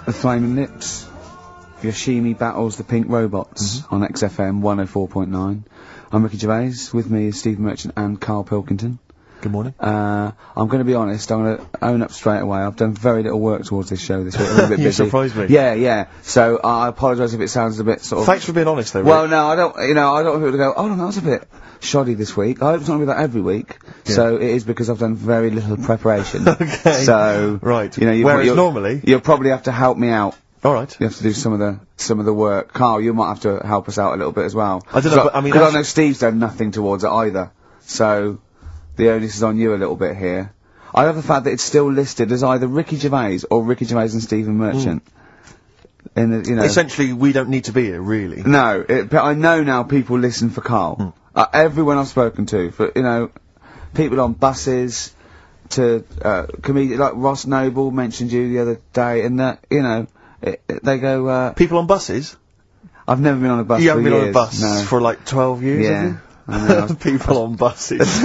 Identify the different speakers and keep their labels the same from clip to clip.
Speaker 1: The Flaming Lips. Yoshimi battles the Pink Robots on XFM 104.9. I'm Ricky Gervais. With me is Stephen Merchant and Karl Pilkington.
Speaker 2: Good morning.
Speaker 1: I'm going to be honest. I'm going to own up straight away. I've done very little work towards this show this week. I'm a bit busy.
Speaker 2: You surprised me.
Speaker 1: Yeah. So I apologise if it sounds a bit sort of.
Speaker 2: Thanks for being honest, though.
Speaker 1: Well, no, I don't. I don't want people to go. Oh no, that was a bit shoddy this week. I hope it's not going to be that every week. Yeah. So it is because I've done very little preparation.
Speaker 2: Okay.
Speaker 1: So
Speaker 2: right.
Speaker 1: Whereas
Speaker 2: normally
Speaker 1: you'll probably have to help me out.
Speaker 2: All right.
Speaker 1: You have to do some of the work. Karl, you might have to help us out a little bit as well.
Speaker 2: I don't know, but I mean,
Speaker 1: because I know Steve's done nothing towards it either. So the onus is on you a little bit here. I love the fact that it's still listed as either Ricky Gervais or Ricky Gervais and Stephen Merchant. In the,
Speaker 2: essentially, we don't need to be here, really.
Speaker 1: No, but I know now people listen for Karl. Everyone I've spoken to, for people on buses, to comedians like Ross Noble mentioned you the other day, and that they go.
Speaker 2: People on buses?
Speaker 1: I've never been on a bus.
Speaker 2: You haven't been
Speaker 1: years,
Speaker 2: on a bus for like 12 years,
Speaker 1: yeah.
Speaker 2: have you? People on buses.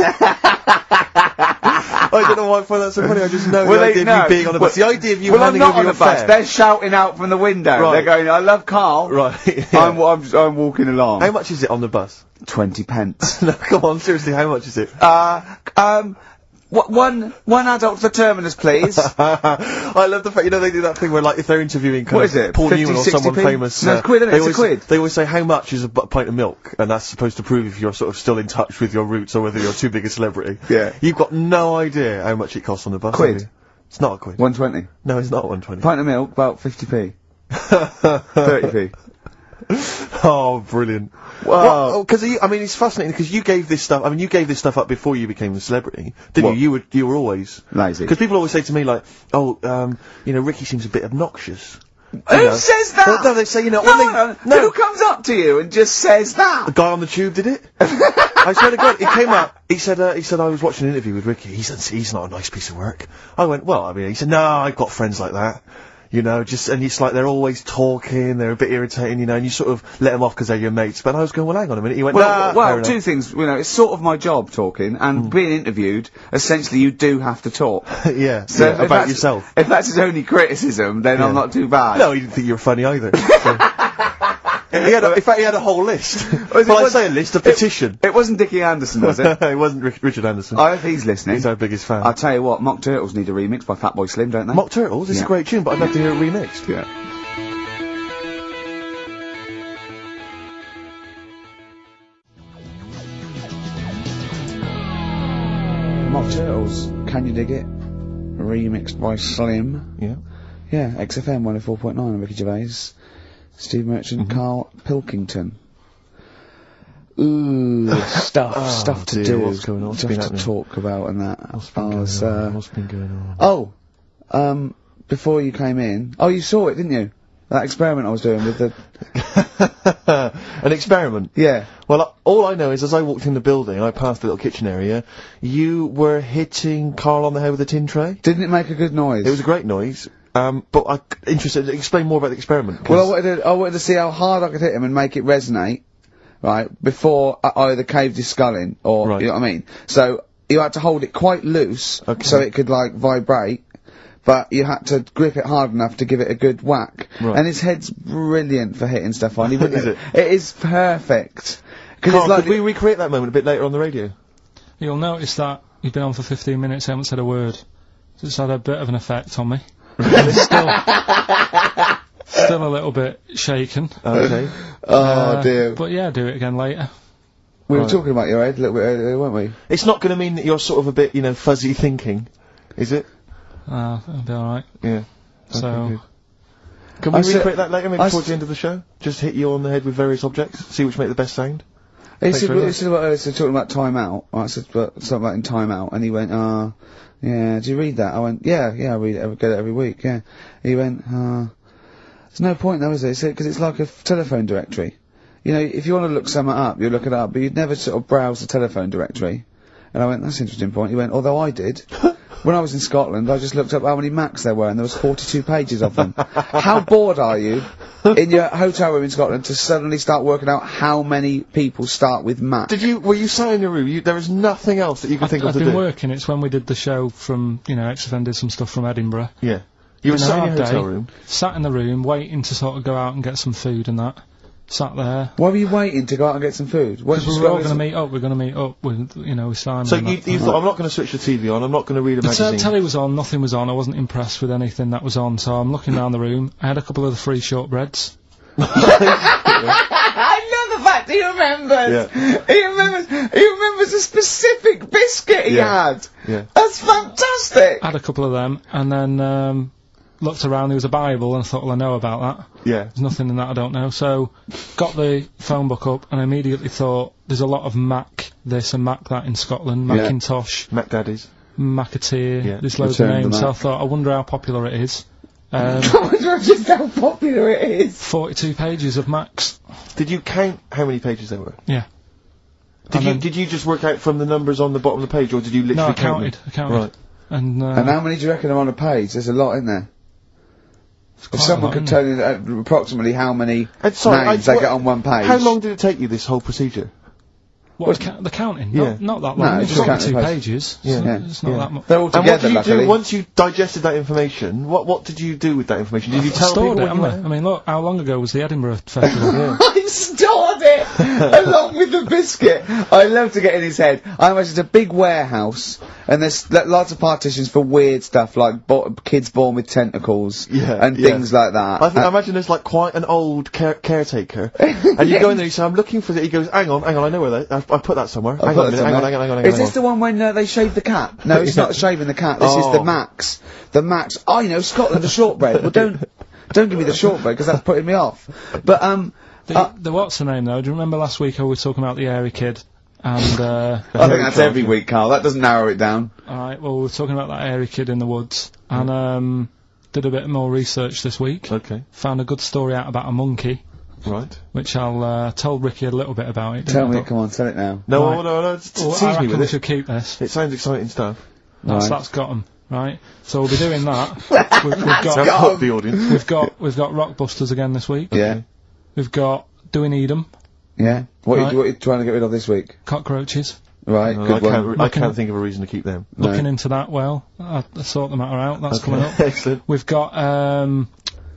Speaker 2: I don't know why I find that so funny. I just know the idea of you being on a bus. The idea of you handing over your fare.
Speaker 1: They're shouting out from the window. Right. They're going, "I love Karl."
Speaker 2: Right. Yeah.
Speaker 1: I'm walking along.
Speaker 2: How much is it on the bus?
Speaker 1: 20 pence.
Speaker 2: No, come on, seriously. How much is it?
Speaker 1: One adult for terminus, please.
Speaker 2: I love the fact, they do that thing where, like, if they're interviewing Paul
Speaker 1: 50,
Speaker 2: Newman or someone famous.
Speaker 1: No, it's quid, isn't it? It's a quid.
Speaker 2: They always say, how much is a pint of milk? And that's supposed to prove if you're sort of still in touch with your roots or whether you're too big a celebrity.
Speaker 1: Yeah.
Speaker 2: You've got no idea how much it costs on the bus.
Speaker 1: Quid.
Speaker 2: It's not a quid.
Speaker 1: 120.
Speaker 2: No, it's not 120.
Speaker 1: Pint of milk, about 50p. 30p.
Speaker 2: Oh, brilliant.
Speaker 1: Wow.
Speaker 2: Because it's fascinating because you gave this stuff up before you became a celebrity, didn't you? You were always
Speaker 1: lazy.
Speaker 2: Because people always say to me like, Ricky seems a bit obnoxious.
Speaker 1: Who says that?
Speaker 2: Well, no, they say,
Speaker 1: no. Who comes up to you and just says that?
Speaker 2: The guy on the tube did it. I swear to God, he came up, he said I was watching an interview with Ricky, he said, he's not a nice piece of work. I went, he said, no, I've got friends like that. And it's like they're always talking, they're a bit irritating, and you sort of let them off because they're your mates. But I was going, well, hang on a minute. He went,
Speaker 1: well, two things, it's sort of my job talking, and being interviewed, essentially you do have to talk.
Speaker 2: Yeah, so about yourself.
Speaker 1: If that's his only criticism, then I'm not too bad.
Speaker 2: No, he didn't think you were funny either. So. In fact, he had a whole list. I say a list, a petition.
Speaker 1: It wasn't Dickie Anderson, was it?
Speaker 2: It wasn't Richard Anderson.
Speaker 1: I hope he's listening.
Speaker 2: He's our biggest fan.
Speaker 1: I'll tell you what, Mock Turtles need a remix by Fatboy Slim, don't they?
Speaker 2: Mock Turtles? It's a great tune, but I'd love to hear it remixed.
Speaker 1: Yeah. Mock Turtles, Can You Dig It? Remixed by Slim.
Speaker 2: Yeah.
Speaker 1: Yeah, XFM 104.9, I'm Ricky Gervais. Steve Merchant, Karl Pilkington. Ooh, stuff to do.
Speaker 2: What's going on?
Speaker 1: Stuff to talk about and that.
Speaker 2: What's been going on?
Speaker 1: Before you came in. Oh, you saw it, didn't you? That experiment I was doing with the...
Speaker 2: An experiment?
Speaker 1: Yeah.
Speaker 2: Well, all I know is as I walked in the building, I passed the little kitchen area, you were hitting Karl on the head with a tin tray.
Speaker 1: Didn't it make a good noise?
Speaker 2: It was a great noise. But I'm interested to explain more about the experiment.
Speaker 1: Well, I wanted to see how hard I could hit him and make it resonate, right, before I either caved his skull in, or, you know what I mean? So, you had to hold it quite loose, so it could, vibrate, but you had to grip it hard enough to give it a good whack. Right. And his head's brilliant for hitting stuff on.
Speaker 2: Is it?
Speaker 1: It is perfect.
Speaker 2: Karl, could we recreate that moment a bit later on the radio?
Speaker 3: You'll notice that you've been on for 15 minutes, I haven't said a word. So it's had a bit of an effect on me. still a little bit shaken.
Speaker 2: Okay.
Speaker 1: Oh dear.
Speaker 3: But yeah, do it again later.
Speaker 1: We were talking about your head a little bit earlier, weren't we?
Speaker 2: It's not going to mean that you're sort of a bit, fuzzy thinking, is it?
Speaker 3: It'll be alright.
Speaker 2: Yeah.
Speaker 3: So...
Speaker 2: Okay, can we recreate that later, maybe towards the end of the show? Just hit you on the head with various objects, see which make the best sound?
Speaker 1: He said talking about Time Out. I said something about in Time Out, and he went, yeah, do you read that? I went, yeah, I read it, I get it every week, yeah. He went, there's no point though, is there? He said, because it's like a telephone directory. If you want to look something up, you look it up, but you'd never sort of browse the telephone directory. And I went, that's an interesting point. He went, although I did. When I was in Scotland, I just looked up how many Macs there were, and there was 42 pages of them. How bored are you in your hotel room in Scotland to suddenly start working out how many people start with Mac?
Speaker 2: Were you sat in your room? There was nothing else that you could think of to do?
Speaker 3: I've been working. It's when we did the show from, XFM did some stuff from Edinburgh.
Speaker 2: Yeah. You were
Speaker 3: Been a
Speaker 2: sat in
Speaker 3: hard
Speaker 2: your hotel
Speaker 3: day.
Speaker 2: room.
Speaker 3: Sat in the room, waiting to sort of go out and get some food and that. Sat there.
Speaker 1: Why were you waiting to go out and get some food? When
Speaker 3: Because we were all going to meet up. We're going to meet up with, with Simon.
Speaker 2: So
Speaker 3: and
Speaker 2: you thought, I'm not going to switch the TV on, I'm not going to read a
Speaker 3: the
Speaker 2: magazine.
Speaker 3: telly was on, nothing was on. I wasn't impressed with anything that was on, so I'm looking around the room. I had a couple of the free shortbreads.
Speaker 1: I love the fact he remembers.
Speaker 2: Yeah.
Speaker 1: He remembers a specific biscuit he had.
Speaker 2: Yeah.
Speaker 1: That's fantastic.
Speaker 3: Had a couple of them, and then looked around. There was a Bible, and I thought, well, I know about that.
Speaker 2: Yeah.
Speaker 3: There's nothing in that I don't know. So, got the phone book up, and I immediately thought, there's a lot of Mac this and Mac that in Scotland. Macintosh,
Speaker 2: Mac Daddies.
Speaker 3: Macateer.
Speaker 2: Yeah.
Speaker 3: There's loads
Speaker 1: Return
Speaker 3: of
Speaker 1: to
Speaker 3: names. So I
Speaker 1: Mac.
Speaker 3: thought, I wonder how popular it is.
Speaker 1: I wonder just how popular it is.
Speaker 3: 42 pages of Macs.
Speaker 2: Did you count how many pages there were?
Speaker 3: Yeah.
Speaker 2: Did you just work out from the numbers on the bottom of the page, or did you literally
Speaker 3: No, I
Speaker 2: count
Speaker 3: counted.
Speaker 2: them?
Speaker 3: I counted.
Speaker 2: Right.
Speaker 3: And
Speaker 1: how many do you reckon are on a page? There's a lot in there. If
Speaker 3: quite a
Speaker 1: someone
Speaker 3: lot,
Speaker 1: could
Speaker 3: isn't
Speaker 1: tell you approximately how many
Speaker 2: Sorry,
Speaker 1: names they get on one page.
Speaker 2: How long did it take you, this whole procedure?
Speaker 3: What, the counting?
Speaker 2: Yeah.
Speaker 3: Not that
Speaker 1: No,
Speaker 3: long.
Speaker 1: it's
Speaker 3: It's
Speaker 1: just counting
Speaker 3: 42
Speaker 1: the
Speaker 3: pages.
Speaker 2: Yeah.
Speaker 3: It's,
Speaker 1: Yeah.
Speaker 3: it's not that much.
Speaker 1: They're all
Speaker 2: And what
Speaker 1: together,
Speaker 2: did you
Speaker 1: luckily.
Speaker 2: do once you digested that information? What did you do with that information? Did you tell people
Speaker 3: Stored it,
Speaker 2: what you
Speaker 3: haven't I?
Speaker 2: were?
Speaker 3: I mean, look, how long ago was the Edinburgh Festival?
Speaker 1: I stored it along with the biscuit. I love to get in his head. I imagine it's a big warehouse, and there's lots of partitions for weird stuff like kids born with tentacles and things like that.
Speaker 2: I imagine there's like quite an old caretaker, and you go in there, you say, "I'm looking for it." He goes, "Hang on, I know where that. I put that somewhere. Hang on a minute, hang on.
Speaker 1: Is this the one when they shave the cat? No, it's not shaving the cat. This is the Max. The Max. Oh, you know, Scotland, the shortbread. Well, don't give me the shortbread because that's putting me off. But
Speaker 3: the what's the name though? Do you remember last week how we were talking about the airy kid? And
Speaker 1: I think that's every week, Karl. That doesn't narrow it down.
Speaker 3: alright, well, we were talking about that airy kid in the woods, and did a bit more research this week.
Speaker 2: Okay.
Speaker 3: Found a good story out about a monkey,
Speaker 2: Right.
Speaker 3: which I'll tell Ricky a little bit about it.
Speaker 1: Tell me, come on, tell it now.
Speaker 2: No,
Speaker 3: Right.
Speaker 2: no.
Speaker 3: Well,
Speaker 2: Tease
Speaker 3: I
Speaker 2: me
Speaker 3: reckon
Speaker 2: with
Speaker 3: we
Speaker 2: it.
Speaker 3: should keep this.
Speaker 2: It sounds exciting stuff.
Speaker 3: That's got 'em, right? So we'll be doing that. we've
Speaker 2: Don't
Speaker 3: got
Speaker 2: put the audience.
Speaker 3: we've got Rockbusters again this week.
Speaker 1: Yeah,
Speaker 3: We've got Do We Need 'Em?
Speaker 1: yeah. What
Speaker 3: Right.
Speaker 1: are you trying to get rid of this week?
Speaker 3: Cockroaches.
Speaker 1: Right,
Speaker 2: No,
Speaker 1: good one.
Speaker 2: I can't think of a reason to keep them.
Speaker 1: No.
Speaker 3: Looking into that, well, I sort the matter out. That's coming up.
Speaker 2: Excellent.
Speaker 3: We've got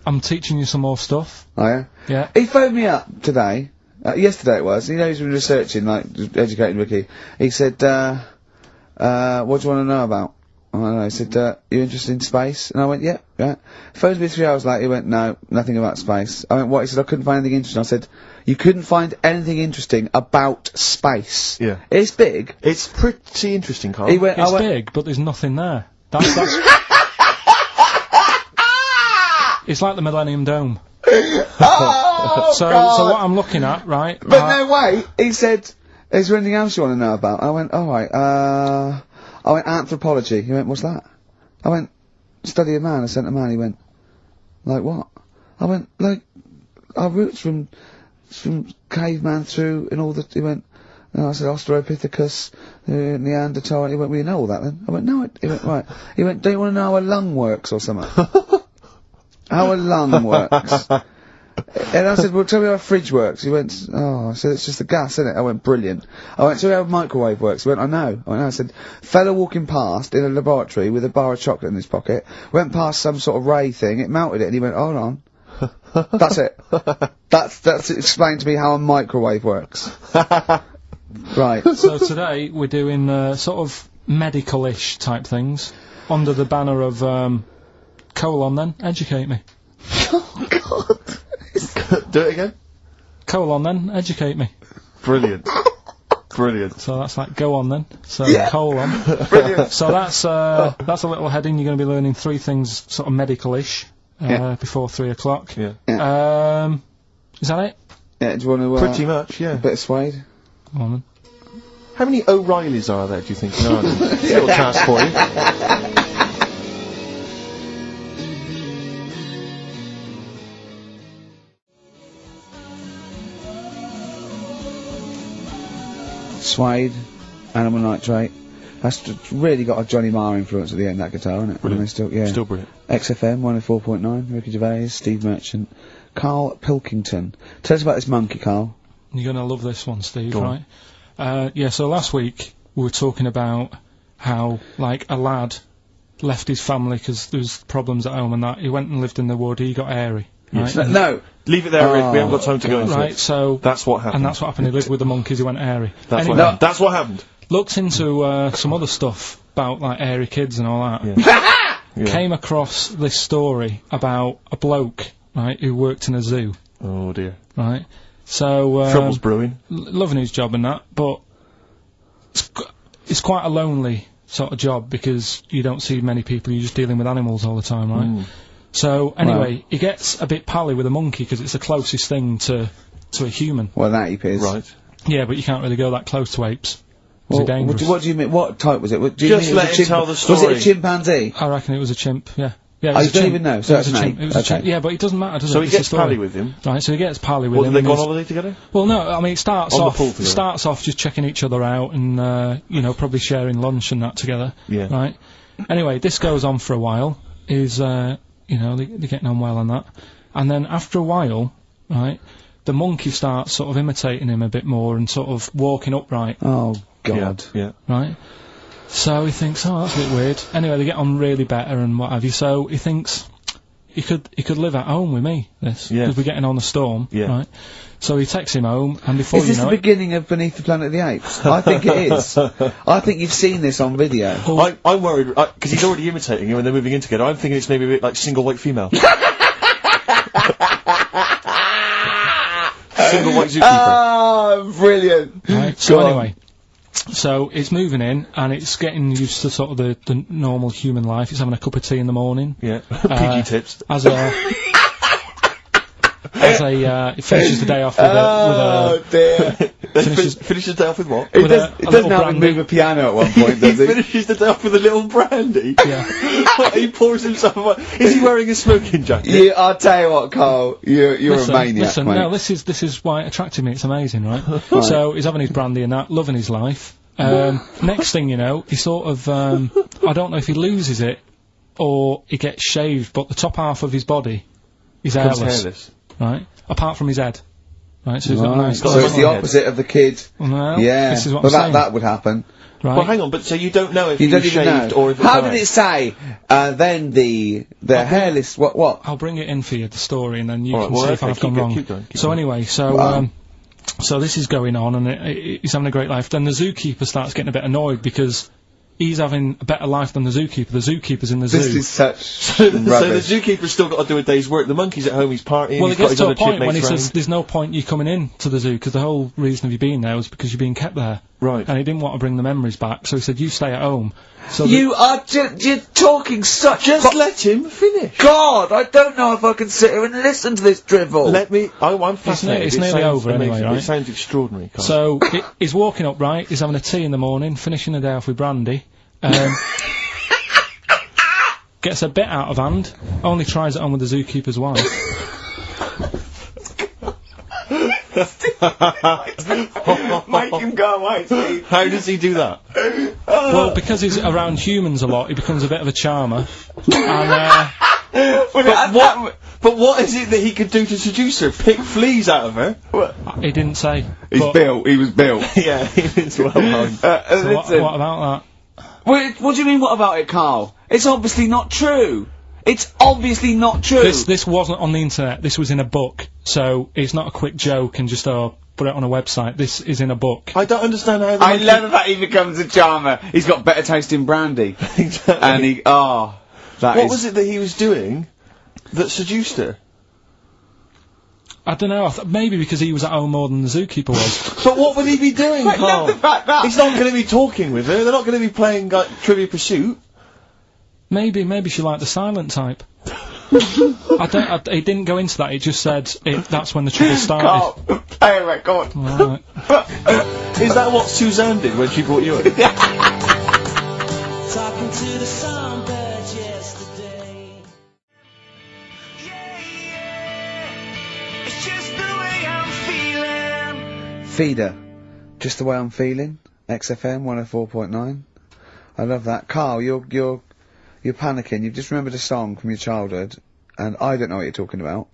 Speaker 3: I'm teaching you some more stuff.
Speaker 1: Oh, yeah?
Speaker 3: Yeah.
Speaker 1: He phoned me up today. Yesterday it was. You know, he's been researching, like, just educating Ricky. He said, what do you want to know about? I don't know. He said, you interested in space? And I went, yeah. Phoned me 3 hours later. He went, no, nothing about space. I went, what? He said, I couldn't find anything interesting. I said, you couldn't find anything interesting about space.
Speaker 2: Yeah.
Speaker 1: It's big.
Speaker 2: It's pretty interesting, Karl.
Speaker 1: He went,
Speaker 3: It's big, but there's nothing there. That's it's like the Millennium Dome.
Speaker 1: oh,
Speaker 3: So
Speaker 1: God.
Speaker 3: what I'm looking at, right?
Speaker 1: But no, wait. He said, is there anything else you want to know about? I went, alright, I went, anthropology. He went, what's that? I went, study a man, I sent a man. He went, like what? I went, like, our roots from caveman through and all the, he went, and I said Australopithecus, Neanderthal. He went, well, you know all that then? I went, no. He went, right. He went, do you want to know how a lung works or something? How a lung works. And I said, well, tell me how a fridge works. He went, oh, I said, it's just the gas, isn't it? I went, brilliant. I went, tell me how a microwave works. He went, I know. I said, fella walking past in a laboratory with a bar of chocolate in his pocket, went past some sort of ray thing, it melted it, and he went, hold on. That's it. That's explained to me how a microwave works. Right.
Speaker 3: So today we're doing sort of medical-ish type things under the banner of colon. Then educate me.
Speaker 1: Oh, God.
Speaker 2: Do it again?
Speaker 3: Colon. Then educate me.
Speaker 2: Brilliant. Brilliant.
Speaker 3: So that's like go on then. So colon.
Speaker 1: Brilliant.
Speaker 3: So that's a little heading. You're going to be learning 3 things sort of medical-ish before 3 o'clock.
Speaker 2: Yeah.
Speaker 3: Is that it?
Speaker 1: Yeah, do you want to,
Speaker 2: Pretty much, yeah.
Speaker 1: a bit of suede?
Speaker 3: Come on then.
Speaker 2: How many O'Reillys are there, do you think, in Ireland? Little task for you.
Speaker 1: Suede, animal nitrate. That's really got a Johnny Marr influence at the end, that guitar, isn't it?
Speaker 2: Brilliant.
Speaker 1: Still
Speaker 2: brilliant.
Speaker 1: XFM 104.9, Ricky Gervais, Steve Merchant, Karl Pilkington. Tell us about this monkey, Karl.
Speaker 3: You're going to love this one, Steve,
Speaker 2: Go on.
Speaker 3: right? So last week we were talking about how, like, a lad left his family because there was problems at home and that. He went and lived in the wood. He got hairy. Right?
Speaker 2: Yes.
Speaker 1: No.
Speaker 2: Leave it there, Rick. We haven't got time to go into
Speaker 3: Right,
Speaker 2: it.
Speaker 3: so...
Speaker 2: That's what happened.
Speaker 3: And that's what happened. He lived with the monkeys. He went hairy.
Speaker 2: That's
Speaker 3: Anyway,
Speaker 2: what happened. That's what happened.
Speaker 3: Looked into some other stuff about, like, hairy kids and all that.
Speaker 2: Yeah.
Speaker 3: Came across this story about a bloke, right, who worked in a zoo.
Speaker 2: Oh, dear.
Speaker 3: Right? So...
Speaker 2: Trouble's brewing.
Speaker 3: Loving his job and that, but it's quite a lonely sort of job because you don't see many people, you're just dealing with animals all the time, right? So, anyway, he gets a bit pally with a monkey because it's the closest thing to a human.
Speaker 1: Well, that ape is.
Speaker 2: Right.
Speaker 3: Yeah, but you can't really go that close to apes.
Speaker 1: Well,
Speaker 3: dangerous.
Speaker 1: what do you mean? What type was it? Do you
Speaker 2: Just
Speaker 1: mean it was
Speaker 2: let
Speaker 1: a
Speaker 2: him tell the story.
Speaker 1: Was it a chimpanzee?
Speaker 3: I reckon it was a chimp, yeah. Yeah, it
Speaker 1: Oh,
Speaker 3: was
Speaker 1: you
Speaker 3: a
Speaker 1: don't
Speaker 3: chimp.
Speaker 1: even know, so
Speaker 3: It was
Speaker 1: that's
Speaker 3: a
Speaker 1: an
Speaker 3: chimp.
Speaker 1: ape.
Speaker 3: It was a
Speaker 1: Okay.
Speaker 3: chimp. Yeah, but it doesn't matter, does it?
Speaker 2: So he
Speaker 3: It's a
Speaker 2: gets
Speaker 3: story.
Speaker 2: pally with him.
Speaker 3: Right, so he gets pally with
Speaker 2: Well,
Speaker 3: him.
Speaker 2: do they
Speaker 3: and
Speaker 2: go on
Speaker 3: he's-
Speaker 2: holiday together?
Speaker 3: Well, no, I mean, it starts
Speaker 2: On the
Speaker 3: off,
Speaker 2: pool together.
Speaker 3: starts off just checking each other out and, you know, probably sharing lunch and that together.
Speaker 2: Yeah.
Speaker 3: Right? Anyway, this goes on for a while. You know, they're getting on well on that. And then after a while, right, the monkey starts sort of imitating him a bit more and sort of walking upright,
Speaker 1: Oh, God.
Speaker 2: Yeah.
Speaker 3: right? So he thinks, oh, that's a bit weird. Anyway, they get on really better and what have you, so he thinks he could live at home with me, this,
Speaker 2: Yeah.
Speaker 3: because we're getting on the storm,
Speaker 2: Yeah.
Speaker 3: right? So he takes him home, and before
Speaker 1: Is
Speaker 3: you
Speaker 1: this
Speaker 3: know
Speaker 1: the
Speaker 3: it...
Speaker 1: beginning of Beneath the Planet of the Apes? I think it is. I think you've seen this on video.
Speaker 2: I'm worried, because he's already imitating him and they're moving in together. I'm thinking it's maybe a bit like single white female. Single white zookeeper.
Speaker 1: Oh, brilliant.
Speaker 3: Right, so
Speaker 1: Go on.
Speaker 3: anyway, so it's moving in, and it's getting used to sort of the normal human life. It's having a cup of tea in the morning.
Speaker 2: Yeah. PG tips.
Speaker 3: As a... it finishes the day off with
Speaker 1: Oh, dear.
Speaker 2: Finishes the day off with what?
Speaker 1: It
Speaker 3: With
Speaker 1: does,
Speaker 3: a
Speaker 1: it doesn't
Speaker 3: little
Speaker 1: have him
Speaker 3: brandy.
Speaker 1: move a piano at one point, does
Speaker 2: He
Speaker 1: he?
Speaker 2: finishes the day off with a little brandy.
Speaker 3: Yeah.
Speaker 2: He pours himself a... Is he wearing a smoking jacket?
Speaker 1: You, I'll tell you what, Carl, you're
Speaker 3: Listen,
Speaker 1: a maniac,
Speaker 3: listen,
Speaker 1: mate.
Speaker 3: no, this is why it attracted me. It's amazing, right? So he's having his brandy and that, loving his life. Next thing you know, he sort of, I don't know if he loses it or he gets shaved, but the top half of his body is
Speaker 2: Becomes
Speaker 3: hairless,
Speaker 2: hairless.
Speaker 3: right? Apart from his head, right? So he's got a
Speaker 1: Right,
Speaker 3: nice.
Speaker 1: so it's the opposite of the kid.
Speaker 3: Well,
Speaker 1: Yeah,
Speaker 3: this is what
Speaker 1: well,
Speaker 3: I'm saying,
Speaker 1: that would happen.
Speaker 3: right?
Speaker 2: Well, hang on, but so you don't know if
Speaker 1: You
Speaker 2: he
Speaker 1: don't
Speaker 2: was
Speaker 1: even
Speaker 2: shaved
Speaker 1: know.
Speaker 2: or if it's
Speaker 1: How
Speaker 2: hair?
Speaker 1: did it say, then the hairless, what?
Speaker 3: I'll bring it in for you, the story, and then you
Speaker 2: All right,
Speaker 3: can
Speaker 2: well,
Speaker 3: see if
Speaker 2: okay,
Speaker 3: I've gone
Speaker 2: keep
Speaker 3: wrong.
Speaker 2: going, keep
Speaker 3: So
Speaker 2: going.
Speaker 3: anyway, so
Speaker 1: Wow.
Speaker 3: so this is going on, and he's having a great life. Then the zookeeper starts getting a bit annoyed because he's having a better life than the zookeeper. The zookeeper's in the
Speaker 1: This
Speaker 3: zoo.
Speaker 1: is such
Speaker 2: So the
Speaker 1: rubbish.
Speaker 2: zookeeper's still got to do a day's work. The monkey's at home, he's partying,
Speaker 3: Well,
Speaker 2: he's
Speaker 3: it
Speaker 2: got
Speaker 3: gets
Speaker 2: his
Speaker 3: to
Speaker 2: other
Speaker 3: a point when he
Speaker 2: chipmates
Speaker 3: says,
Speaker 2: round.
Speaker 3: there's no point you coming in to the zoo, because the whole reason of you being there was because you're being kept there.
Speaker 2: Right.
Speaker 3: And he didn't want to bring the memories back, so he said, you stay at home. So
Speaker 1: You are you're talking such...
Speaker 2: Just let him finish.
Speaker 1: God, I don't know if I can sit here and listen to this drivel.
Speaker 2: Let me... I'm fascinated.
Speaker 3: it's
Speaker 2: It
Speaker 3: nearly
Speaker 2: sounds
Speaker 3: over anyway,
Speaker 2: amazing.
Speaker 3: right?
Speaker 2: It sounds extraordinary, Carl.
Speaker 3: So he's walking up right, he's having a tea in the morning, finishing the day off with brandy. Gets a bit out of hand, only tries it on with the zookeeper's wife.
Speaker 1: Make him go away, Steve.
Speaker 2: How does he do that?
Speaker 3: Well, because he's around humans a lot, he becomes a bit of a charmer. And,
Speaker 2: But what is it that he could do to seduce her? Pick fleas out of her?
Speaker 3: he didn't say.
Speaker 1: He's
Speaker 3: but-
Speaker 1: built, he was built.
Speaker 2: Yeah, it's well known.
Speaker 3: So what
Speaker 1: Listen,
Speaker 3: about that?
Speaker 1: what do you mean, what about it, Carl? It's obviously not true. It's obviously not true.
Speaker 3: This wasn't on the internet, this was in a book, so it's not a quick joke and just, put it on a website. This is in a book.
Speaker 2: I don't understand how the
Speaker 1: I
Speaker 2: monkey...
Speaker 1: love that he becomes a charmer. He's got better taste in brandy.
Speaker 2: Exactly.
Speaker 1: And he, that
Speaker 2: What
Speaker 1: is-
Speaker 2: was it that he was doing that seduced her?
Speaker 3: I don't know, maybe because he was at home more than the zookeeper was.
Speaker 2: But what would he be doing,
Speaker 1: I
Speaker 2: Carl?
Speaker 1: love the fact that...
Speaker 2: He's not going to be talking with her. They're not going to be playing like Trivia Pursuit.
Speaker 3: Maybe she liked the silent type. It didn't go into that, it just said that's when the trouble started.
Speaker 1: Carl, play a record.
Speaker 3: Alright.
Speaker 2: Is that what Suzanne did when she brought you in?
Speaker 4: Talking to the songbirds yesterday. It's just the way I'm feeling.
Speaker 1: Feeder. Just the way I'm feeling. XFM 104.9. I love that. Carl, you're panicking. You've just remembered a song from your childhood, and I don't know what you're talking about.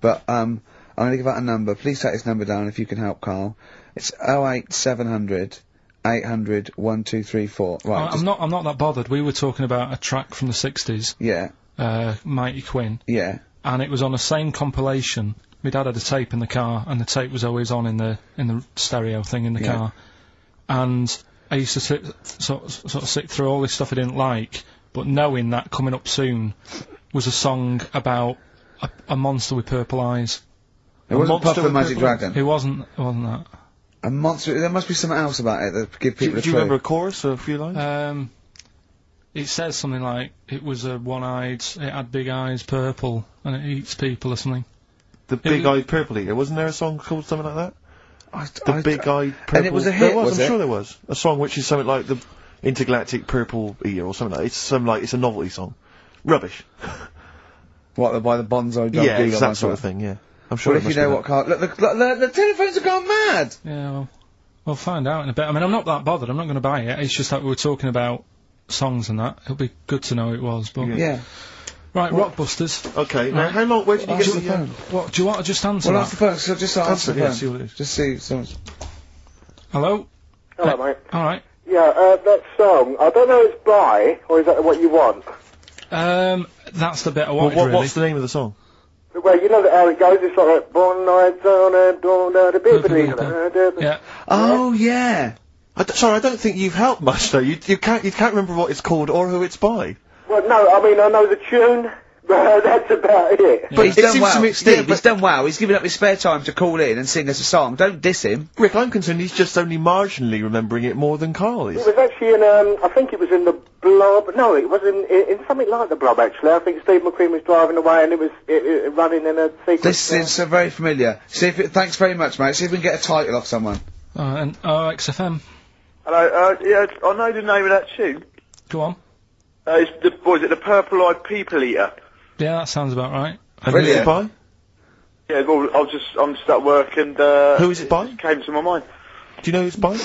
Speaker 1: But, I'm gonna give out a number. Please take this number down if you can help, Carl. It's 08700 800 1234. Right.
Speaker 3: I'm not that bothered. We were talking about a track from the 60s,
Speaker 1: Yeah.
Speaker 3: Mighty Quinn,
Speaker 1: Yeah.
Speaker 3: and it was on the same compilation. My dad had a tape in the car, and the tape was always on in the stereo thing in the car. And I used to sort of sit through all this stuff I didn't like, but knowing that coming up soon was a song about a monster with purple eyes.
Speaker 1: It wasn't Puff the Magic Dragon.
Speaker 3: It wasn't that.
Speaker 1: A monster. There must be something else about it that give people
Speaker 2: Do you remember a chorus or a few lines?
Speaker 3: It says something like, it was a one-eyed, it had big eyes, purple, and it eats people or something.
Speaker 2: The Big-Eyed Purple Eater. Wasn't there a song called something like that? The Big-Eyed Purple...
Speaker 1: And it was a hit,
Speaker 2: I'm
Speaker 1: was it?
Speaker 2: sure there was. A song which is something like the Intergalactic Purple Eater or something like that. It's a novelty song. Rubbish.
Speaker 1: What, by the Bonzo Dog?
Speaker 2: Yeah, it's that sort of thing, yeah. I'm sure
Speaker 1: Well, if you know what Karl... Look, the telephones have gone mad!
Speaker 3: Yeah, well, we'll find out in a bit. I mean, I'm not that bothered, I'm not going to buy it. It's just that we were talking about songs and that. It'll be good to know who it was, but...
Speaker 1: Yeah.
Speaker 3: Right, Rockbusters.
Speaker 2: Okay, now how long... Where did you get
Speaker 1: Answer
Speaker 2: the...
Speaker 1: the phone.
Speaker 3: What, do you want to just answer
Speaker 1: Well,
Speaker 3: that?
Speaker 1: answer the phone, so just answer the
Speaker 2: yeah,
Speaker 1: phone.
Speaker 2: see what it is.
Speaker 1: Just see someone's...
Speaker 3: Hello?
Speaker 5: Hello, mate.
Speaker 3: Alright.
Speaker 5: Yeah, that song, I don't know if it's by, or is that what you want?
Speaker 3: That's the bit I wanted, really.
Speaker 2: What's the name of the song?
Speaker 5: Well, you know how it goes, it's like, born nights on a dawn, the
Speaker 3: Yeah.
Speaker 1: Oh, yeah!
Speaker 2: Sorry, I don't think you've helped much, though. You can't remember what it's called or who it's by.
Speaker 5: Well, no, I mean, I know the tune, but that's about it.
Speaker 1: But he's
Speaker 2: It
Speaker 1: done
Speaker 2: seems
Speaker 1: well,
Speaker 2: to me-
Speaker 1: Steve,
Speaker 2: yeah,
Speaker 1: he's done well. He's given up his spare time to call in and sing us a song. Don't diss him.
Speaker 2: Rick, I'm concerned he's just only marginally remembering it more than Karl
Speaker 5: It
Speaker 2: is.
Speaker 5: was actually in, I think it was in the Blob, no, it was in something like the Blob, actually. I think Steve McQueen was driving away and it was running in a sequence.
Speaker 1: This is so very familiar. See if thanks very much, mate. See if we can get a title off someone.
Speaker 3: And XFM.
Speaker 6: Hello, yeah, I know the name of that tune.
Speaker 3: Go on.
Speaker 6: It's the Purple-Eyed People Eater?
Speaker 3: Yeah, that sounds about right.
Speaker 2: And who's it by?
Speaker 6: Yeah, well, I'm just at work and,
Speaker 2: Who is it by?
Speaker 6: It came to my mind.
Speaker 2: Do you know who it's by?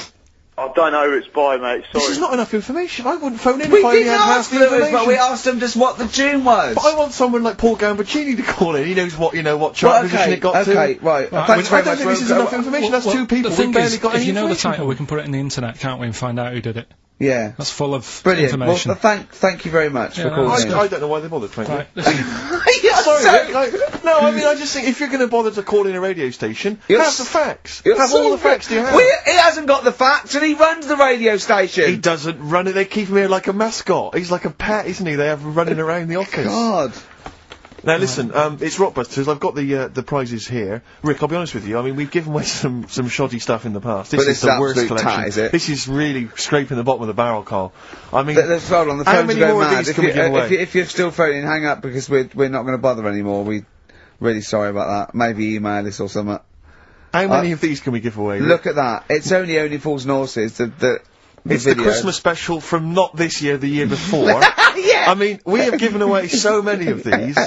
Speaker 6: I don't know who it's by, mate, sorry.
Speaker 2: This is not enough information. I wouldn't phone in
Speaker 1: We
Speaker 2: if I only
Speaker 1: didn't
Speaker 2: had half
Speaker 1: ask
Speaker 2: the
Speaker 1: Lewis,
Speaker 2: information.
Speaker 1: but we asked him just what the tune was.
Speaker 2: But I want someone like Paul Gambaccini to call in. He knows what chart position it got to.
Speaker 1: Okay, right.
Speaker 3: Right,
Speaker 1: Thanks
Speaker 2: I
Speaker 1: very
Speaker 2: don't
Speaker 1: much.
Speaker 2: think this is enough information. That's two people.
Speaker 3: The thing
Speaker 2: We've barely
Speaker 3: is,
Speaker 2: got
Speaker 3: if
Speaker 2: any
Speaker 3: you know the
Speaker 2: information
Speaker 3: title,
Speaker 2: from.
Speaker 3: we can put it in the internet, can't we, and find out who did it.
Speaker 1: Yeah.
Speaker 3: That's full of
Speaker 1: Brilliant.
Speaker 3: information.
Speaker 1: Well, thank you very much for
Speaker 3: no,
Speaker 1: calling
Speaker 3: that's
Speaker 1: in.
Speaker 3: good.
Speaker 2: I don't know why they bothered, frankly.
Speaker 3: Right, listen.
Speaker 2: Sorry, Rick, no, I mean, I just think if you're going to bother to call in a radio station,
Speaker 1: You're
Speaker 2: have the facts.
Speaker 1: You're
Speaker 2: Have
Speaker 1: so
Speaker 2: all the facts you have.
Speaker 1: He hasn't got the facts, and he runs the radio station.
Speaker 2: He doesn't run it. They keep him here like a mascot. He's like a pet, isn't he? They have him running around the office.
Speaker 1: God.
Speaker 2: Now listen, it's Rockbusters. I've got the prizes here. Rick, I'll be honest with you. I mean, we've given away some shoddy stuff in the past. This
Speaker 1: But
Speaker 2: is
Speaker 1: this
Speaker 2: the
Speaker 1: is
Speaker 2: worst
Speaker 1: absolute
Speaker 2: collection.
Speaker 1: tat, is it?
Speaker 2: This is really scraping the bottom of the barrel, Carl. I mean,
Speaker 1: Let's hold on. The
Speaker 2: how
Speaker 1: phones
Speaker 2: many
Speaker 1: are going
Speaker 2: more of
Speaker 1: mad.
Speaker 2: these can we give away?
Speaker 1: If you're still phoning, hang up because we're not going to bother anymore. We're really sorry about that. Maybe email us or something.
Speaker 2: How many of these can we give away?
Speaker 1: Look at that. It's only Fools and Horses.
Speaker 2: It's
Speaker 1: video.
Speaker 2: the Christmas special from not this year, the year before.
Speaker 1: Yeah.
Speaker 2: I mean, we have given away so many of these.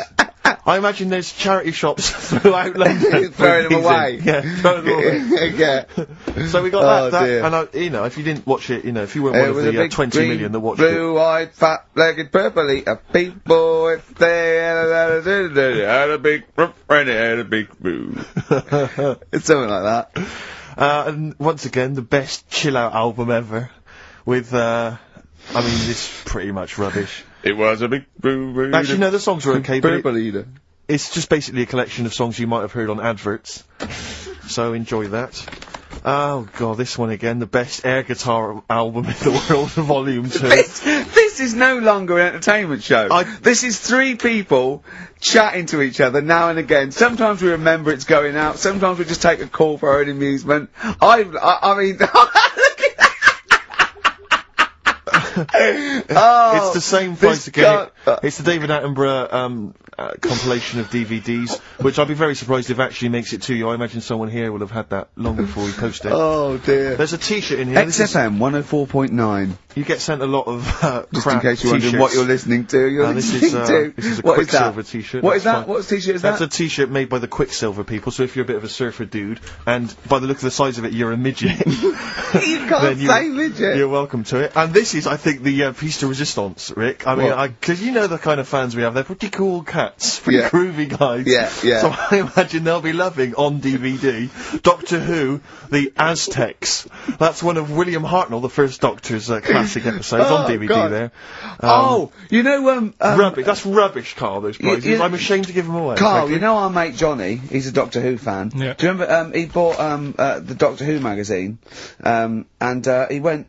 Speaker 2: I imagine there's charity shops throughout London.
Speaker 1: Throwing them
Speaker 2: with these
Speaker 1: away.
Speaker 2: in. Yeah, throwing them away.
Speaker 1: Yeah.
Speaker 2: So we got that,
Speaker 1: dear.
Speaker 2: and you know, if you didn't watch it, you know, if you weren't one of
Speaker 1: was a
Speaker 2: the
Speaker 1: big
Speaker 2: 20
Speaker 1: green,
Speaker 2: million that watched it.
Speaker 1: blue-eyed, fat-legged, purple-eater people. If they had a big and they had a big boo. It's something like that.
Speaker 2: And once again, the best chill-out album ever. With, I mean, this pretty much rubbish.
Speaker 1: It was a big boo.
Speaker 2: Actually, no, the songs are okay, but
Speaker 1: Purple-eater.
Speaker 2: it's just basically a collection of songs you might have heard on adverts. So enjoy that. Oh god, this one again, the best air guitar album in the world, Volume 2.
Speaker 1: This is no longer an entertainment show. This is three people chatting to each other now and again. Sometimes we remember it's going out. Sometimes we just take a call for our own amusement. I mean, look at that. Oh,
Speaker 2: It's the same price again. It's the David Attenborough compilation of DVDs, which I'd be very surprised if it actually makes it to you. I imagine someone here will have had that long before we post it.
Speaker 1: Oh dear.
Speaker 2: There's a T-shirt in here. This is-
Speaker 1: XFM 104.9.
Speaker 2: You get sent a lot of
Speaker 1: Just
Speaker 2: crap
Speaker 1: in case you're wondering
Speaker 2: T-shirts.
Speaker 1: what you're listening to. You're
Speaker 2: This
Speaker 1: listening to.
Speaker 2: is a
Speaker 1: What is that?
Speaker 2: Quicksilver T-shirt.
Speaker 1: What is
Speaker 2: that's
Speaker 1: that?
Speaker 2: fine.
Speaker 1: What T-shirt is
Speaker 2: That's
Speaker 1: that?
Speaker 2: a T-shirt made by the Quicksilver people, so if you're a bit of a surfer dude, and by the look of the size of it, you're a midget.
Speaker 1: You can't say midget.
Speaker 2: You're welcome to it. And this is, I think, the piece de resistance, Rick. I mean,
Speaker 1: What?
Speaker 2: because you know the kind of fans we have. They're pretty cool cats, pretty groovy guys.
Speaker 1: Yeah, yeah.
Speaker 2: So I imagine they'll be loving on DVD Doctor Who, the Aztecs. That's one of William Hartnell, the first Doctor's classic episodes on DVD.
Speaker 1: God.
Speaker 2: There.
Speaker 1: You know,
Speaker 2: Rubbish. That's rubbish, Carl. Those prizes. I'm ashamed to give them away.
Speaker 1: Carl,
Speaker 2: frankly.
Speaker 1: you know our mate Johnny. He's a Doctor Who fan.
Speaker 3: Yeah.
Speaker 1: Do you remember? He bought the Doctor Who magazine, and he went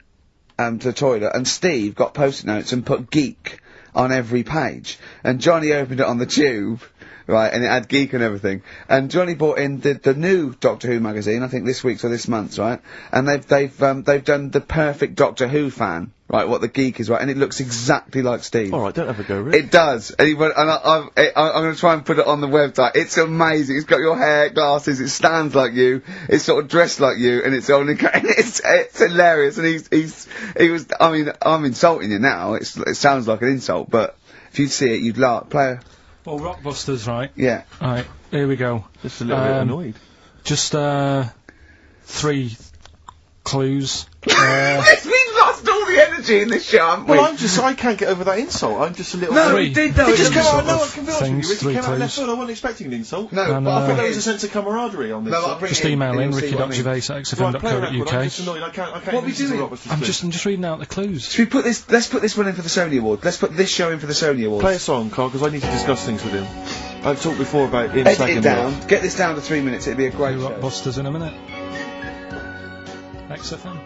Speaker 1: to the toilet, and Steve got post-it notes and put geek on every page, and Johnny opened it on the tube. Right, and it had geek and everything. And Johnny bought in the new Doctor Who magazine, I think this week's or this month's, right? And they've done the perfect Doctor Who fan, right? What the geek is, right? And it looks exactly like Steve.
Speaker 2: All right, don't have a go, Rick.
Speaker 1: It does. And he went, and I'm going to try and put it on the website. It's amazing. It's got your hair, glasses. It stands like you. It's sort of dressed like you, and it's only. It's hilarious. And he was. I mean, I'm insulting you now. It sounds like an insult, but if you'd see it, you'd laugh.
Speaker 3: Well, Rockbusters, right?
Speaker 1: Yeah.
Speaker 3: Right, here we go.
Speaker 2: Just a little bit annoyed.
Speaker 3: Just 3 clues.
Speaker 1: We've lost all the energy in this show, haven't we?
Speaker 2: Well, I can't get over that insult. I'm just a little.
Speaker 1: No,
Speaker 3: Three.
Speaker 1: we did though.
Speaker 2: It just came
Speaker 3: Sort
Speaker 2: out. No,
Speaker 3: of
Speaker 2: I can be honest with
Speaker 3: things,
Speaker 2: you. Rick, it
Speaker 3: 3
Speaker 2: came out left
Speaker 3: clues.
Speaker 2: field. I wasn't expecting an insult.
Speaker 1: No,
Speaker 3: And,
Speaker 1: but I
Speaker 2: I
Speaker 1: think
Speaker 2: thought there was a sense of camaraderie on this.
Speaker 1: No, I'll
Speaker 2: side.
Speaker 1: bring
Speaker 3: Just
Speaker 1: it in
Speaker 3: email
Speaker 1: and
Speaker 3: in
Speaker 1: you'll see what I mean.
Speaker 2: Right, play a record. I'm
Speaker 3: ricky.gervais@xfm.co.uk.
Speaker 2: just annoyed. I can't
Speaker 1: What are we
Speaker 2: listen to
Speaker 1: doing?
Speaker 2: Rockbusters
Speaker 3: I'm
Speaker 2: too.
Speaker 3: just reading out the clues.
Speaker 1: Should we put this? Let's put this one in for the Sony Award. Let's put this show in for the Sony Awards.
Speaker 2: Play a song, Carl, because I need to discuss things with him. I've talked before about in
Speaker 1: Edit
Speaker 2: second
Speaker 1: it down. Get this down to 3 minutes. It'd be a great show.
Speaker 3: Rockbusters in a minute. XFM.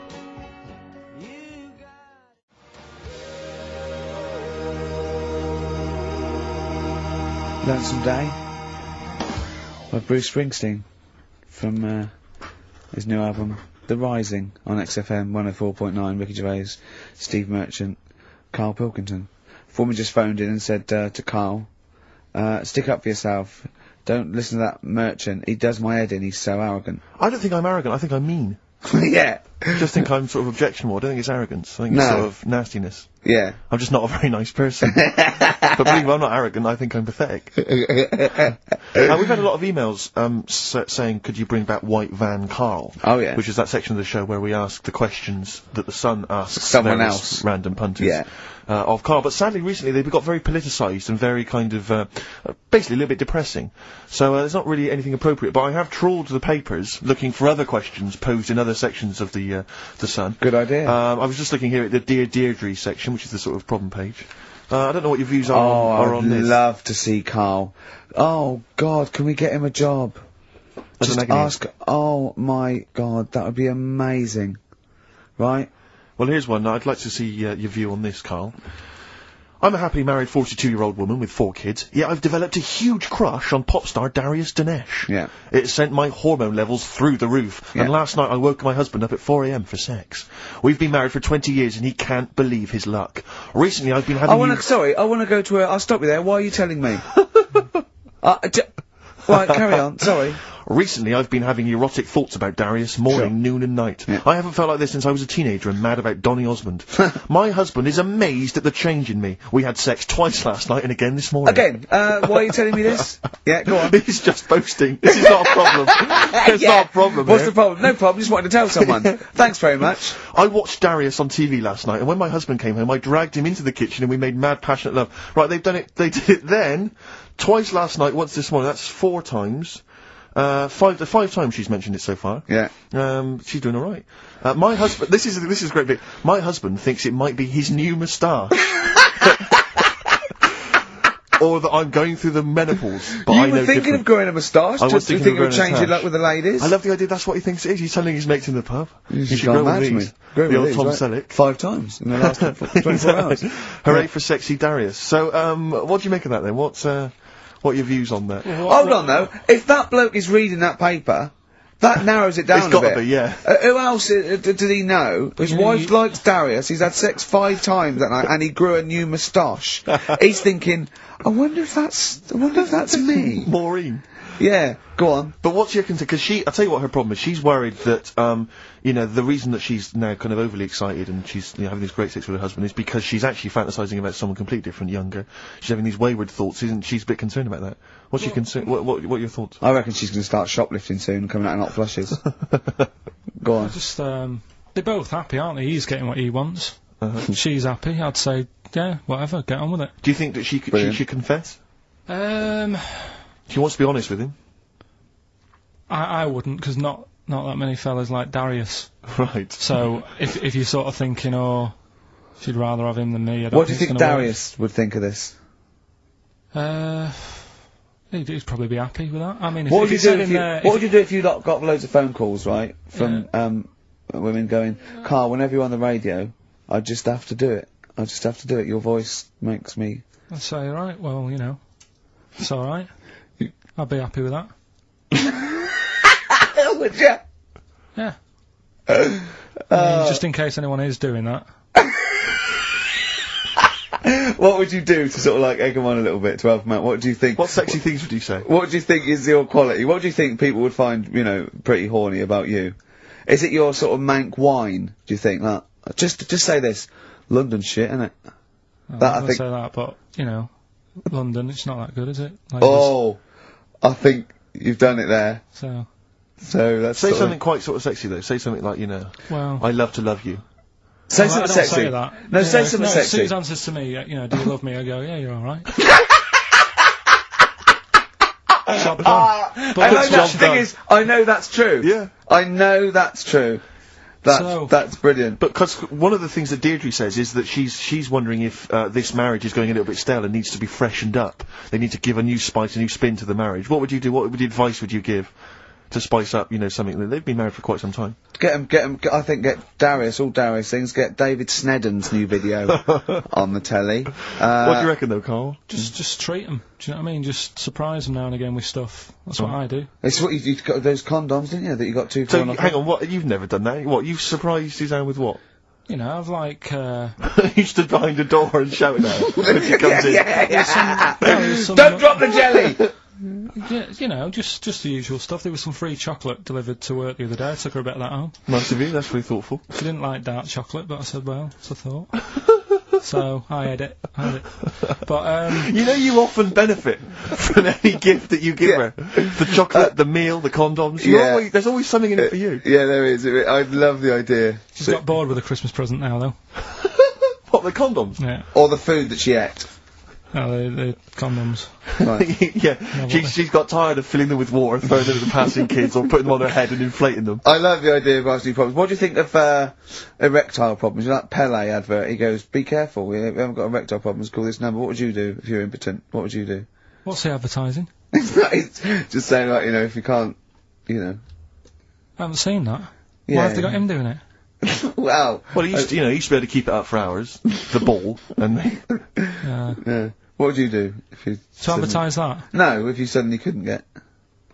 Speaker 1: Lonesome Day by Bruce Springsteen from his new album The Rising on XFM 104.9. Ricky Gervais, Steve Merchant, Karl Pilkington. Foreman just phoned in and said to Karl, stick up for yourself, don't listen to that Merchant, he does my head in, he's so arrogant.
Speaker 2: I don't think I'm arrogant, I think I'm mean.
Speaker 1: Yeah.
Speaker 2: I just think I'm sort of objectionable. I don't think it's arrogance. I think it's sort of nastiness.
Speaker 1: Yeah.
Speaker 2: I'm just not a very nice person. But believe me, I'm not arrogant, I think I'm pathetic. We've had a lot of emails saying, could you bring back White Van Karl?
Speaker 1: Oh, yeah.
Speaker 2: Which is that section of the show where we ask the questions that the Sun asks
Speaker 1: Someone
Speaker 2: various
Speaker 1: else.
Speaker 2: random punters.
Speaker 1: Yeah.
Speaker 2: Of Karl, but sadly recently they've got very politicised and very kind of, basically a little bit depressing. So there's not really anything appropriate, but I have trawled the papers looking for other questions posed in other sections of the Sun.
Speaker 1: Good idea.
Speaker 2: I was just looking here at the Dear Deirdre section, which is the sort of problem page. I don't know what your views are on
Speaker 1: I'd
Speaker 2: this.
Speaker 1: love to see Karl. Oh, God, can we get him a job?
Speaker 2: As
Speaker 1: Just
Speaker 2: an agony.
Speaker 1: ask, oh my God, that would be amazing. Right?
Speaker 2: Well, here's one. I'd like to see your view on this, Karl. I'm a happily married 42-year-old woman with 4 kids, yet I've developed a huge crush on pop star Darius Dinesh.
Speaker 1: Yeah.
Speaker 2: It sent my hormone levels through the roof,
Speaker 1: Yeah.
Speaker 2: and last night I woke my husband up at 4 a.m. for sex. We've been married for 20 years and he can't believe his luck. Recently I've been having
Speaker 1: I wanna go to I'll stop you there, why are you telling me? Right, carry on, sorry.
Speaker 2: Recently, I've been having erotic thoughts about Darius morning, noon and night.
Speaker 1: Yeah.
Speaker 2: I haven't felt like this since I was a teenager and mad about Donny Osmond. My husband is amazed at the change in me. We had sex twice last night and again this morning.
Speaker 1: Again, why are you telling me this? Yeah, go on.
Speaker 2: He's just boasting. This is not a problem. It's not a problem.
Speaker 1: What's
Speaker 2: here.
Speaker 1: the problem? No problem, just wanted to tell someone. Thanks very much.
Speaker 2: I watched Darius on TV last night, and when my husband came home, I dragged him into the kitchen and we made mad, passionate love. Right, they did it then, twice last night, once this morning. That's 4 times. 5 times she's mentioned it so far.
Speaker 1: Yeah.
Speaker 2: She's doing alright. My husband, this is a great bit. My husband thinks it might be his new moustache. Or that I'm going through the menopause, but I
Speaker 1: You
Speaker 2: know
Speaker 1: were thinking
Speaker 2: different.
Speaker 1: of growing a moustache?
Speaker 2: I was
Speaker 1: Do you
Speaker 2: thinking
Speaker 1: think
Speaker 2: of
Speaker 1: it would
Speaker 2: growing a
Speaker 1: change your
Speaker 2: moustache.
Speaker 1: luck with the ladies?
Speaker 2: I love the idea, that's what he thinks it is. He's telling his mates in the pub.
Speaker 1: You
Speaker 2: should
Speaker 1: gone
Speaker 2: grow
Speaker 1: mad
Speaker 2: with
Speaker 1: for
Speaker 2: these.
Speaker 1: me. Grow
Speaker 2: The
Speaker 1: with
Speaker 2: old
Speaker 1: these,
Speaker 2: Tom
Speaker 1: right?
Speaker 2: Selleck.
Speaker 1: 5 times in the last 24 hours.
Speaker 2: Hooray for sexy Darius. So, what do you make of that then? What are your views on that?
Speaker 1: Hold on though, if that bloke is reading that paper, that narrows it down
Speaker 2: It's
Speaker 1: a
Speaker 2: gotta
Speaker 1: bit.
Speaker 2: be, yeah.
Speaker 1: Who else did he know? His wife likes Darius, he's had sex 5 times that night, and he grew a new moustache. He's thinking, I wonder if that's me.
Speaker 2: Maureen.
Speaker 1: Yeah, go on.
Speaker 2: But what's your concern? Because I'll tell you what her problem is. She's worried that, the reason that she's now kind of overly excited and she's having this great sex with her husband is because she's actually fantasizing about someone completely different, younger. She's having these wayward thoughts, isn't she's a bit concerned about that. What's your concern? What are your thoughts?
Speaker 1: I reckon she's going to start shoplifting soon and coming out in hot flushes. Go on.
Speaker 3: Just, they're both happy, aren't they? He's getting what he wants. She's happy. I'd say, yeah, whatever, get on with it.
Speaker 2: Do you think that she should confess? She wants to be honest with him.
Speaker 3: I wouldn't, because not that many fellas like Darius.
Speaker 2: Right.
Speaker 3: So if you're sort of thinking, oh, she'd rather have him than me, I don't
Speaker 1: What do you
Speaker 3: it's
Speaker 1: think
Speaker 3: gonna
Speaker 1: Darius would think of this?
Speaker 3: work. He'd probably be happy with that. I mean,
Speaker 1: What would you do if you got loads of phone calls, right, from women going, Karl, whenever you're on the radio, I just have to do it. I just have to do it. Your voice makes me...
Speaker 3: I'd say, right, well, you know, it's alright. I'd be happy with that.
Speaker 1: Would you?
Speaker 3: Yeah. I mean, just in case anyone is doing that.
Speaker 1: What would you do to sort of like egg them on a little bit to help them out? What do you think?
Speaker 2: What sexy things would you say?
Speaker 1: What do you think is your quality? What do you think people would find, you know, pretty horny about you? Is it your sort of mank wine? Do you think that? Just say this, London shit, innit?
Speaker 3: I think say that, but you know, London, it's not that good, is it? Like
Speaker 1: I think you've done it there.
Speaker 3: So
Speaker 1: that's
Speaker 2: say something quite sort of sexy though. Say something like, you know,
Speaker 3: well,
Speaker 2: I love to love you.
Speaker 1: Say something sexy.
Speaker 3: Say that.
Speaker 1: No, say something sexy.
Speaker 3: Sue's answers to me, you know, do you love me? I go, yeah, you're alright. Job done.
Speaker 1: The thing is, I know that's true.
Speaker 2: Yeah.
Speaker 1: I know that's true. That's brilliant.
Speaker 2: But because one of the things that Deirdre says is that she's wondering if this marriage is going a little bit stale and needs to be freshened up. They need to give a new spice, a new spin to the marriage. What would you do? What advice would you give to spice up, you know, something that they've been married for quite some time?
Speaker 1: Get I think get Darius, all Darius things, get David Snedden's new video on the telly.
Speaker 2: What do you reckon though, Karl?
Speaker 3: Just treat them. Do you know what I mean? Just surprise them now and again with stuff. That's what I do.
Speaker 1: It's what you got those condoms, didn't you, that you got too far off.
Speaker 2: Hang on, what? You've never done that? What? You've surprised Suzanne with what?
Speaker 3: You know, I've like,
Speaker 2: You stood behind a door and shouted at her when she comes in.
Speaker 1: Don't drop the jelly!
Speaker 3: Yeah, you know, just the usual stuff. There was some free chocolate delivered to work the other day. I took her a bit of that home.
Speaker 2: Nice of you, that's really thoughtful.
Speaker 3: She didn't like dark chocolate, but I said, well, it's a thought. So, I had it. But,
Speaker 2: you know, you often benefit from any gift that you give her. The chocolate, the meal, the condoms. There's always something in it for you.
Speaker 1: Yeah, there is. I love the idea.
Speaker 3: She's got bored with a Christmas present now, though.
Speaker 2: What, the condoms?
Speaker 3: Yeah.
Speaker 1: Or the food that she ate.
Speaker 3: No, the condoms.
Speaker 1: Right.
Speaker 2: Yeah, she's got tired of filling them with water, throwing them at the passing kids, or putting them on her head and inflating them.
Speaker 1: I love the idea of asking problems. What do you think of erectile problems? You know that Pele advert? He goes, "Be careful, we haven't got erectile problems. Call this number." What would you do if you're impotent? What would you do?
Speaker 3: What's the advertising?
Speaker 1: It's just saying, like, you know, if you can't, you know.
Speaker 3: I haven't seen that.
Speaker 1: Yeah.
Speaker 3: Why have they got him doing it?
Speaker 1: Well,
Speaker 2: he used to, you know, he used to be able to keep it up for hours. The ball, and
Speaker 1: yeah. What would you do if you...
Speaker 3: To advertise that?
Speaker 1: No, if you suddenly couldn't get,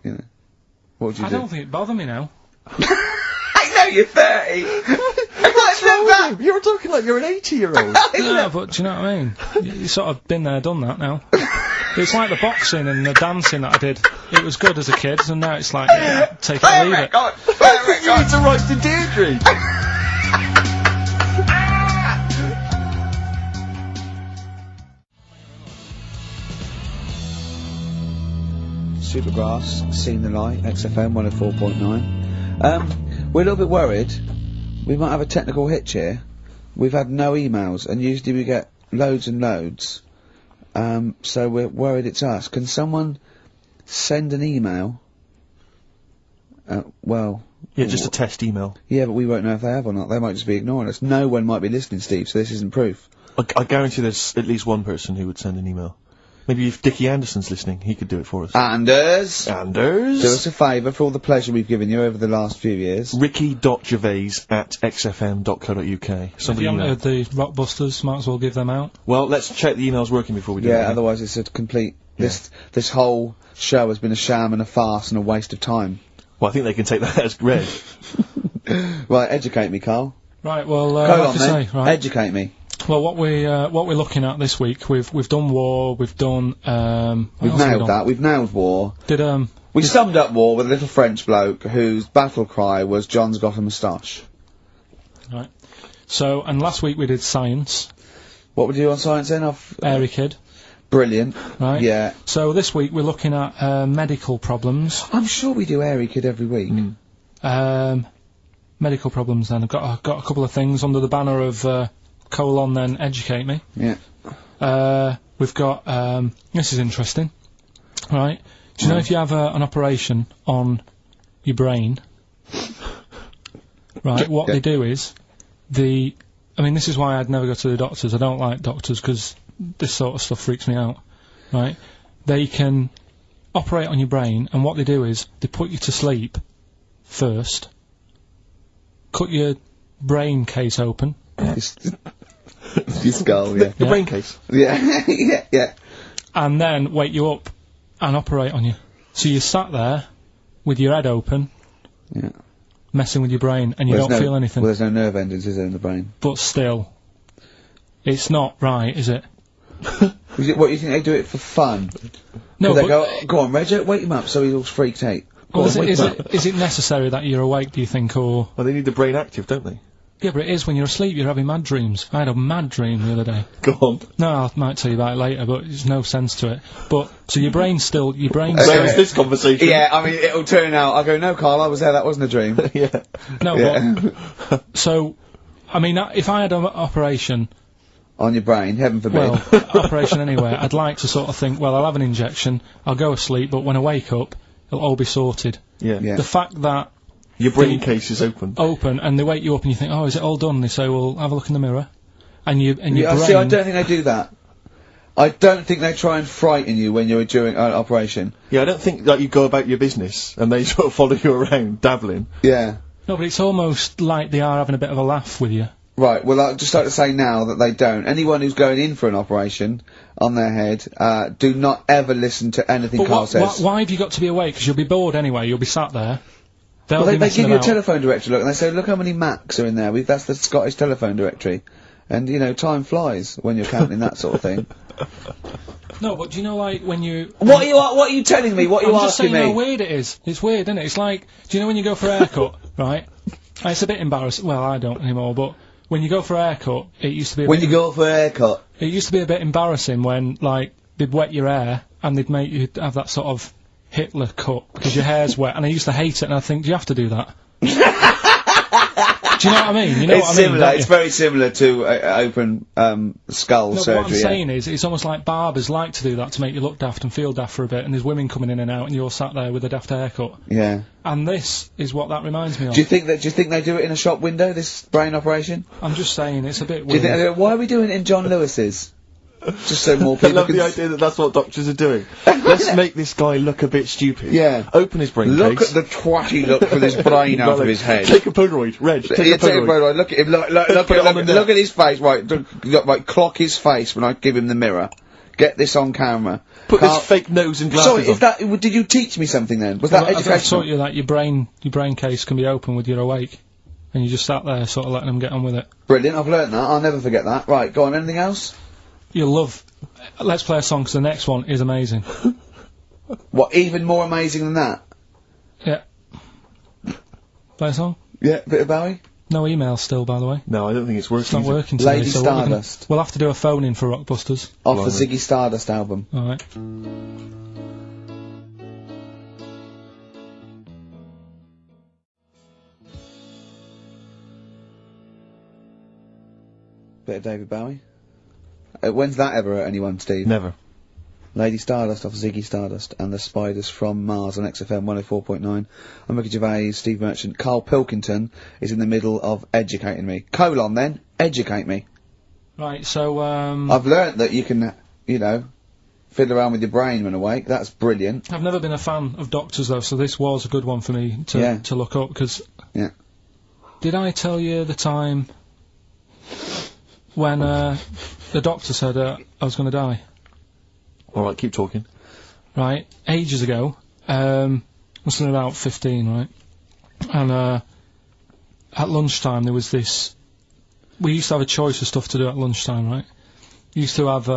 Speaker 1: you know. What would you do?
Speaker 3: I don't think it'd bother me now.
Speaker 1: I know you're 30!
Speaker 2: What's wrong with you? You were talking like you're an 80-year-old.
Speaker 3: Yeah, but do you know what I mean? You sort of been there, done that now. It's like the boxing and the dancing that I did. It was good as a kid, and now it's like, take it or leave it.
Speaker 2: You need to write to Deirdre!
Speaker 1: Supergrass, Seen the Light, XFM 104.9. We're a little bit worried. We might have a technical hitch here. We've had no emails, and usually we get loads and loads. So we're worried it's us. Can someone send an email?
Speaker 2: Yeah, just a test email.
Speaker 1: Yeah, but we won't know if they have or not. They might just be ignoring us. No one might be listening, Steve, so this isn't proof.
Speaker 2: I guarantee there's at least one person who would send an email. Maybe if Dickie Anderson's listening, he could do it for us.
Speaker 1: Anders!
Speaker 2: Do
Speaker 1: us a favour for all the pleasure we've given you over the last few years.
Speaker 2: ricky.gervais@xfm.co.uk.
Speaker 3: If you haven't heard the Rockbusters, might as well give them out.
Speaker 2: Well, let's check the emails working before we do that.
Speaker 1: Yeah, otherwise it's a complete... This whole show has been a sham and a farce and a waste of time.
Speaker 2: Well, I think they can take that as read.
Speaker 1: Right, educate me, Karl.
Speaker 3: Right, well,
Speaker 1: Go on, then. Educate me.
Speaker 3: Well, what we're looking at this week, we've done war, we've done
Speaker 1: we've nailed that. We've nailed war. We summed up war with a little French bloke whose battle cry was "John's got a moustache."
Speaker 3: Right. So, and last week we did science.
Speaker 1: What would you do on science then?
Speaker 3: Airy Kid.
Speaker 1: Brilliant.
Speaker 3: Right.
Speaker 1: Yeah.
Speaker 3: So this week we're looking at medical problems.
Speaker 1: I'm sure we do Airy Kid every week.
Speaker 3: Medical problems. Then I've got a couple of things under the banner of colon then educate me.
Speaker 1: Yeah.
Speaker 3: We've got, this is interesting, right? Do you know if you have an operation on your brain, right, what they do is, I mean, this is why I'd never go to the doctors. I don't like doctors because this sort of stuff freaks me out, right? They can operate on your brain, and what they do is, they put you to sleep first, cut your brain case open.
Speaker 1: Your skull, yeah.
Speaker 2: The brain case.
Speaker 1: Yeah, yeah.
Speaker 3: And then wake you up and operate on you. So you sat there with your head open,
Speaker 1: Yeah.
Speaker 3: messing with your brain, and you don't feel anything.
Speaker 1: Well, there's no nerve endings, is there, in the brain?
Speaker 3: But still, it's not right, is it?
Speaker 1: What, you think they do it for fun?
Speaker 3: No,
Speaker 1: They
Speaker 3: but
Speaker 1: go on, Reg, wake him up so he's all freaked out.
Speaker 3: well, is it necessary that you're awake, do you think, or...
Speaker 2: Well, they need the brain active, don't they?
Speaker 3: Yeah, but it is when you're asleep, you're having mad dreams. I had a mad dream the other day.
Speaker 2: Go on.
Speaker 3: No, I might tell you about it later, but there's no sense to it. But, so your brain's still...
Speaker 2: There's this conversation.
Speaker 1: Yeah, I mean, it'll turn out, I go, no, Karl, I was there, that wasn't a dream.
Speaker 2: Yeah.
Speaker 3: No,
Speaker 1: Yeah.
Speaker 3: but... So, I mean, if I had an operation...
Speaker 1: On your brain, heaven forbid.
Speaker 3: Well, operation anywhere, I'd like to sort of think, well, I'll have an injection, I'll go asleep, but when I wake up, it'll all be sorted.
Speaker 2: Yeah.
Speaker 1: Yeah.
Speaker 3: The fact that...
Speaker 2: Your brain case is open.
Speaker 3: And they wake you up and you think, oh, is it all done? They say, well, have a look in the mirror. And your brain...
Speaker 1: See, I don't think they do that. I don't think they try and frighten you when you're during an operation.
Speaker 2: Yeah, I don't think that you go about your business and they sort of follow you around, dabbling.
Speaker 1: Yeah.
Speaker 3: No, but it's almost like they are having a bit of a laugh with you.
Speaker 1: Right, well, I'd just like to say now that they don't. Anyone who's going in for an operation on their head, do not ever listen to anything
Speaker 3: But
Speaker 1: Karl says.
Speaker 3: why have you got to be awake? Because you'll be bored anyway, you'll be sat there.
Speaker 1: Well,
Speaker 3: They'll
Speaker 1: they
Speaker 3: be
Speaker 1: give you a
Speaker 3: about.
Speaker 1: telephone directory, look, and they say, look how many Macs are in there. That's the Scottish telephone directory. And, you know, time flies when you're counting that sort of thing.
Speaker 3: No, but do you know, like, when you...
Speaker 1: What are you telling me? What are you
Speaker 3: I'm just
Speaker 1: asking
Speaker 3: saying
Speaker 1: me?
Speaker 3: how weird it is. It's weird, isn't it? It's like, do you know when you go for a haircut, right? It's a bit embarrassing. Well, I don't anymore, but when you go for a haircut, it used to be a
Speaker 1: When
Speaker 3: bit...
Speaker 1: you go for a haircut.
Speaker 3: It used to be a bit embarrassing when, like, they'd wet your hair and they'd make you have that sort of Hitler cut because your hair's wet, and I used to hate it, and I think, do you have to do that? Do you know what I mean? You know
Speaker 1: It's
Speaker 3: what I mean,
Speaker 1: similar.
Speaker 3: don't
Speaker 1: It's
Speaker 3: you?
Speaker 1: very similar to open skull
Speaker 3: No, but
Speaker 1: surgery.
Speaker 3: what I'm saying is, it's almost like barbers like to do that to make you look daft and feel daft for a bit, and there's women coming in and out, and you're sat there with a daft haircut.
Speaker 1: Yeah.
Speaker 3: And this is what that reminds me of.
Speaker 1: Do you think they do it in a shop window? This brain operation?
Speaker 3: I'm just saying, it's a bit
Speaker 1: Do you
Speaker 3: weird.
Speaker 1: think? Why are we doing it in John Lewis's? Just so more
Speaker 2: I
Speaker 1: people
Speaker 2: love
Speaker 1: can
Speaker 2: the idea that that's what doctors are doing. Let's make this guy look a bit stupid.
Speaker 1: Yeah.
Speaker 2: Open his brain
Speaker 1: Look
Speaker 2: case.
Speaker 1: at the twatty look for this brain out of his head.
Speaker 2: Take a Polaroid. Reg, take
Speaker 1: Yeah,
Speaker 2: a Polaroid.
Speaker 1: Look at him. Look
Speaker 2: Put it on the net.
Speaker 1: at his face. Right, right. Clock his face when I give him the mirror. Get this on camera.
Speaker 2: Put
Speaker 1: Karl-
Speaker 2: this fake nose and glasses
Speaker 1: Sorry,
Speaker 2: on.
Speaker 1: is that? Did you teach me something then? Was that
Speaker 3: I've
Speaker 1: educational?
Speaker 3: taught you that your brain case can be open with your awake, and you just sat there sort of letting them get on with it.
Speaker 1: Brilliant. I've learnt that. I'll never forget that. Right, go on. Anything else?
Speaker 3: You'll love... Let's play a song, 'cause the next one is amazing.
Speaker 1: What? Even more amazing than that?
Speaker 3: Yeah. Play a song?
Speaker 1: Yeah. Bit of Bowie.
Speaker 3: No email still, by the way.
Speaker 2: No, I don't think it's working.
Speaker 3: It's not working today,
Speaker 1: Lady
Speaker 3: so what
Speaker 1: Stardust.
Speaker 3: we'll have to do a phone-in for Rockbusters.
Speaker 1: Off the
Speaker 2: Blimey.
Speaker 1: Ziggy Stardust album.
Speaker 3: Alright.
Speaker 1: Bit of David Bowie. When's that ever hurt anyone, Steve?
Speaker 2: Never.
Speaker 1: Lady Stardust off Ziggy Stardust and the Spiders from Mars on XFM 104.9. I'm Ricky Gervais, Steve Merchant. Karl Pilkington is in the middle of educating me. Colon then, educate me.
Speaker 3: Right, so,
Speaker 1: I've learnt that you can, you know, fiddle around with your brain when awake. That's brilliant.
Speaker 3: I've never been a fan of doctors, though, so this was a good one for me
Speaker 1: Yeah.
Speaker 3: to look up, because...
Speaker 1: Yeah.
Speaker 3: Did I tell you the time when, the doctor said, I was gonna die?
Speaker 2: Alright, keep talking.
Speaker 3: Right, ages ago, must have been about 15, right? And, at lunchtime there was this... We used to have a choice of stuff to do at lunchtime, right? We used to have,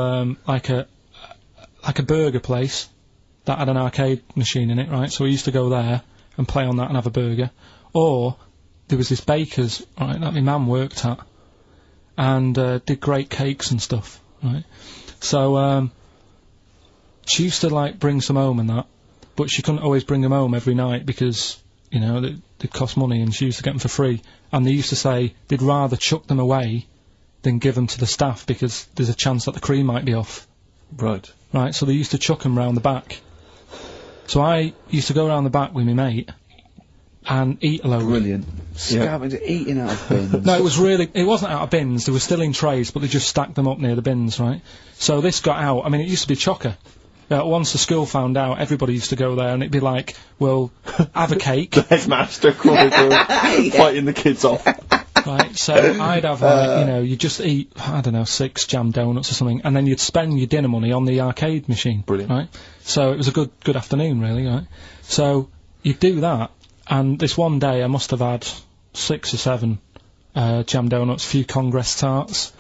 Speaker 3: like a burger place that had an arcade machine in it, right? So we used to go there and play on that and have a burger. Or, there was this baker's, right, that my mum worked at, and, did great cakes and stuff, right? So, she used to, like, bring some home and that, but she couldn't always bring them home every night because, you know, they'd cost money, and she used to get them for free. And they used to say they'd rather chuck them away than give them to the staff because there's a chance that the cream might be off.
Speaker 2: Right.
Speaker 3: Right, so they used to chuck them round the back. So I used to go round the back with my mate and eat a load.
Speaker 1: Brilliant. Scavenging, eating out of bins.
Speaker 3: No, it wasn't out of bins, they were still in trays, but they just stacked them up near the bins, right? So this got out, I mean, it used to be chocker. Once the school found out, everybody used to go there, and it'd be like, well, have a cake.
Speaker 2: The headmaster crawling through, fighting the kids off.
Speaker 3: Right, so I'd have, like, you know, you just eat, I don't know, 6 jam donuts or something, and then you'd spend your dinner money on the arcade machine.
Speaker 2: Brilliant.
Speaker 3: Right? So it was a good afternoon, really, right? So you'd do that, and this one day I must have had 6 or 7 jam donuts, a few Congress tarts.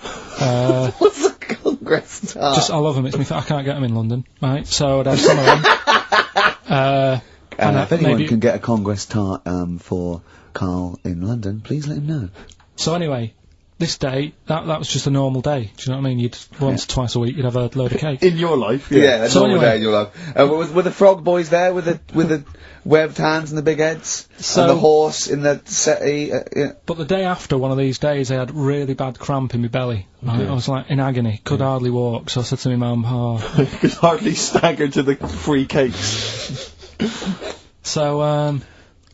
Speaker 1: What's a Congress tart?
Speaker 3: I love them, I can't get them in London, right? So I'd have some of them.
Speaker 1: And if anyone can get a Congress tart for Karl in London, please let him know. So
Speaker 3: anyway, this day, that was just a normal day. Do you know what I mean? You'd once or twice a week, you'd have a load of cake.
Speaker 2: In your life,
Speaker 1: yeah. A
Speaker 3: so
Speaker 1: normal
Speaker 3: anyway,
Speaker 1: day in your life. Were the frog boys there with the webbed hands and the big heads? And the horse in the settee? Yeah.
Speaker 3: But the day after one of these days, I had really bad cramp in my belly. Right? I was like in agony, could hardly walk. So I said to my mum,
Speaker 2: you could hardly stagger to the free cakes.
Speaker 3: So,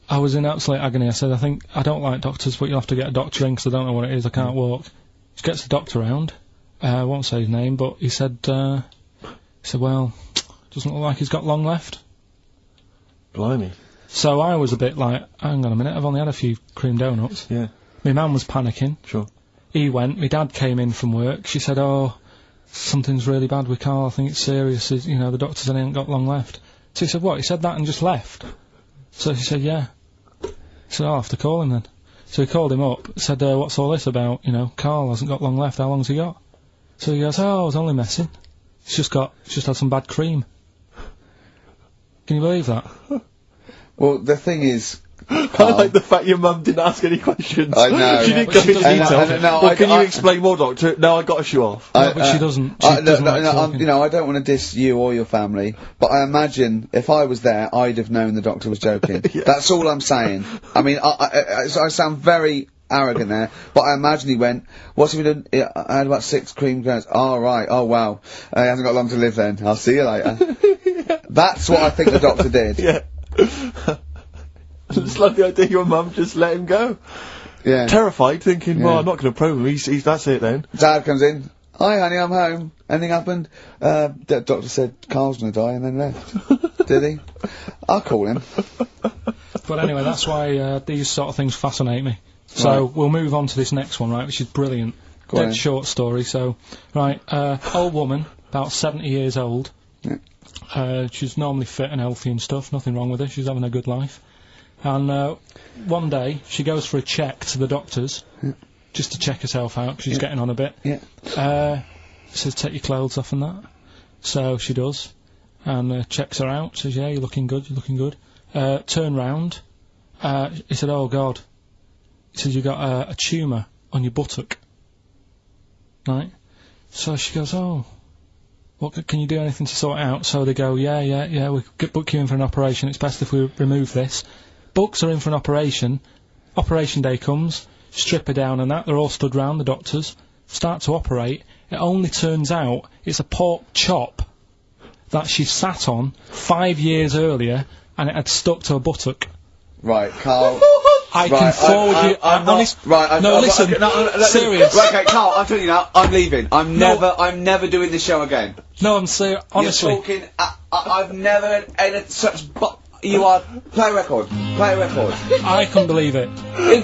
Speaker 3: I was in absolute agony. I said, I don't like doctors, but you'll have to get a doctor in because I don't know what it is, I can't walk. She gets the doctor round, I won't say his name, but he said, well, doesn't look like he's got long left.
Speaker 2: Blimey.
Speaker 3: So I was a bit like, hang on a minute, I've only had a few cream donuts.
Speaker 2: Yeah.
Speaker 3: My man was panicking.
Speaker 2: Sure.
Speaker 3: He went, my dad came in from work, she said, oh, something's really bad with Karl, I think it's serious, you know, the doctor said he ain't got long left. So he said, what, he said that and just left? So she said, yeah. He said, I'll have to call him then. So he called him up, said, what's all this about? You know, Karl hasn't got long left, how long's he got? So he goes, oh, I was only messing. He's just had some bad cream. Can you believe that?
Speaker 1: Well, the thing is,
Speaker 2: I like the fact your mum didn't ask any questions.
Speaker 1: I know.
Speaker 2: She didn't go into detail.
Speaker 1: Well,
Speaker 2: can you explain more, Doctor? No, I got a shoe off.
Speaker 3: No, but she doesn't. She doesn't like talking.
Speaker 1: You know, I don't want to diss you or your family, but I imagine if I was there, I'd have known the doctor was joking.
Speaker 2: Yeah.
Speaker 1: That's all I'm saying. I mean, I sound very arrogant there, but I imagine he went, what's he been doing? I had about 6 cream donuts. Oh, right. Oh, wow. He hasn't got long to live then. I'll see you later. That's what I think the doctor did.
Speaker 2: Yeah. It's like the idea your mum just let him go.
Speaker 1: Yeah.
Speaker 2: Terrified, thinking, well, I'm not going to probe him. He's that's it then.
Speaker 1: Dad comes in. Hi, honey, I'm home. Anything happened? The doctor said Karl's going to die and then left. Did he? I'll call him.
Speaker 3: But anyway, that's why these sort of things fascinate me. So we'll move on to this next one, right, which is brilliant. Dead short story. So, right, old woman, about 70 years old. Yeah. She's normally fit and healthy and stuff. Nothing wrong with her. She's having a good life. And one day, she goes for a check to the doctor's, just to check herself out, because she's getting on a bit. Yeah. Says, take your clothes off and that. So she does, and checks her out, says, yeah, you're looking good, you're looking good. Turn round. He said, oh, God. He said, you got a tumour on your buttock. Right? So she goes, oh, what, can you do anything to sort it out? So they go, yeah, we could book you in for an operation, it's best if we remove this. Books are in for an operation. Operation day comes, strip her down and that, they're all stood round, the doctors, start to operate. It only turns out it's a pork chop that she sat on 5 years earlier and it had stuck to her buttock.
Speaker 1: Right, Karl.
Speaker 3: I can forward you.
Speaker 1: I'm not. Right.
Speaker 3: No, listen. Serious.
Speaker 1: Right, okay, Karl. I'm telling you now. I'm leaving. I'm never doing this show again.
Speaker 3: No, I'm serious. Honestly.
Speaker 1: You're talking. I've never had such. You are. Play a record. Play a record.
Speaker 3: I couldn't believe it.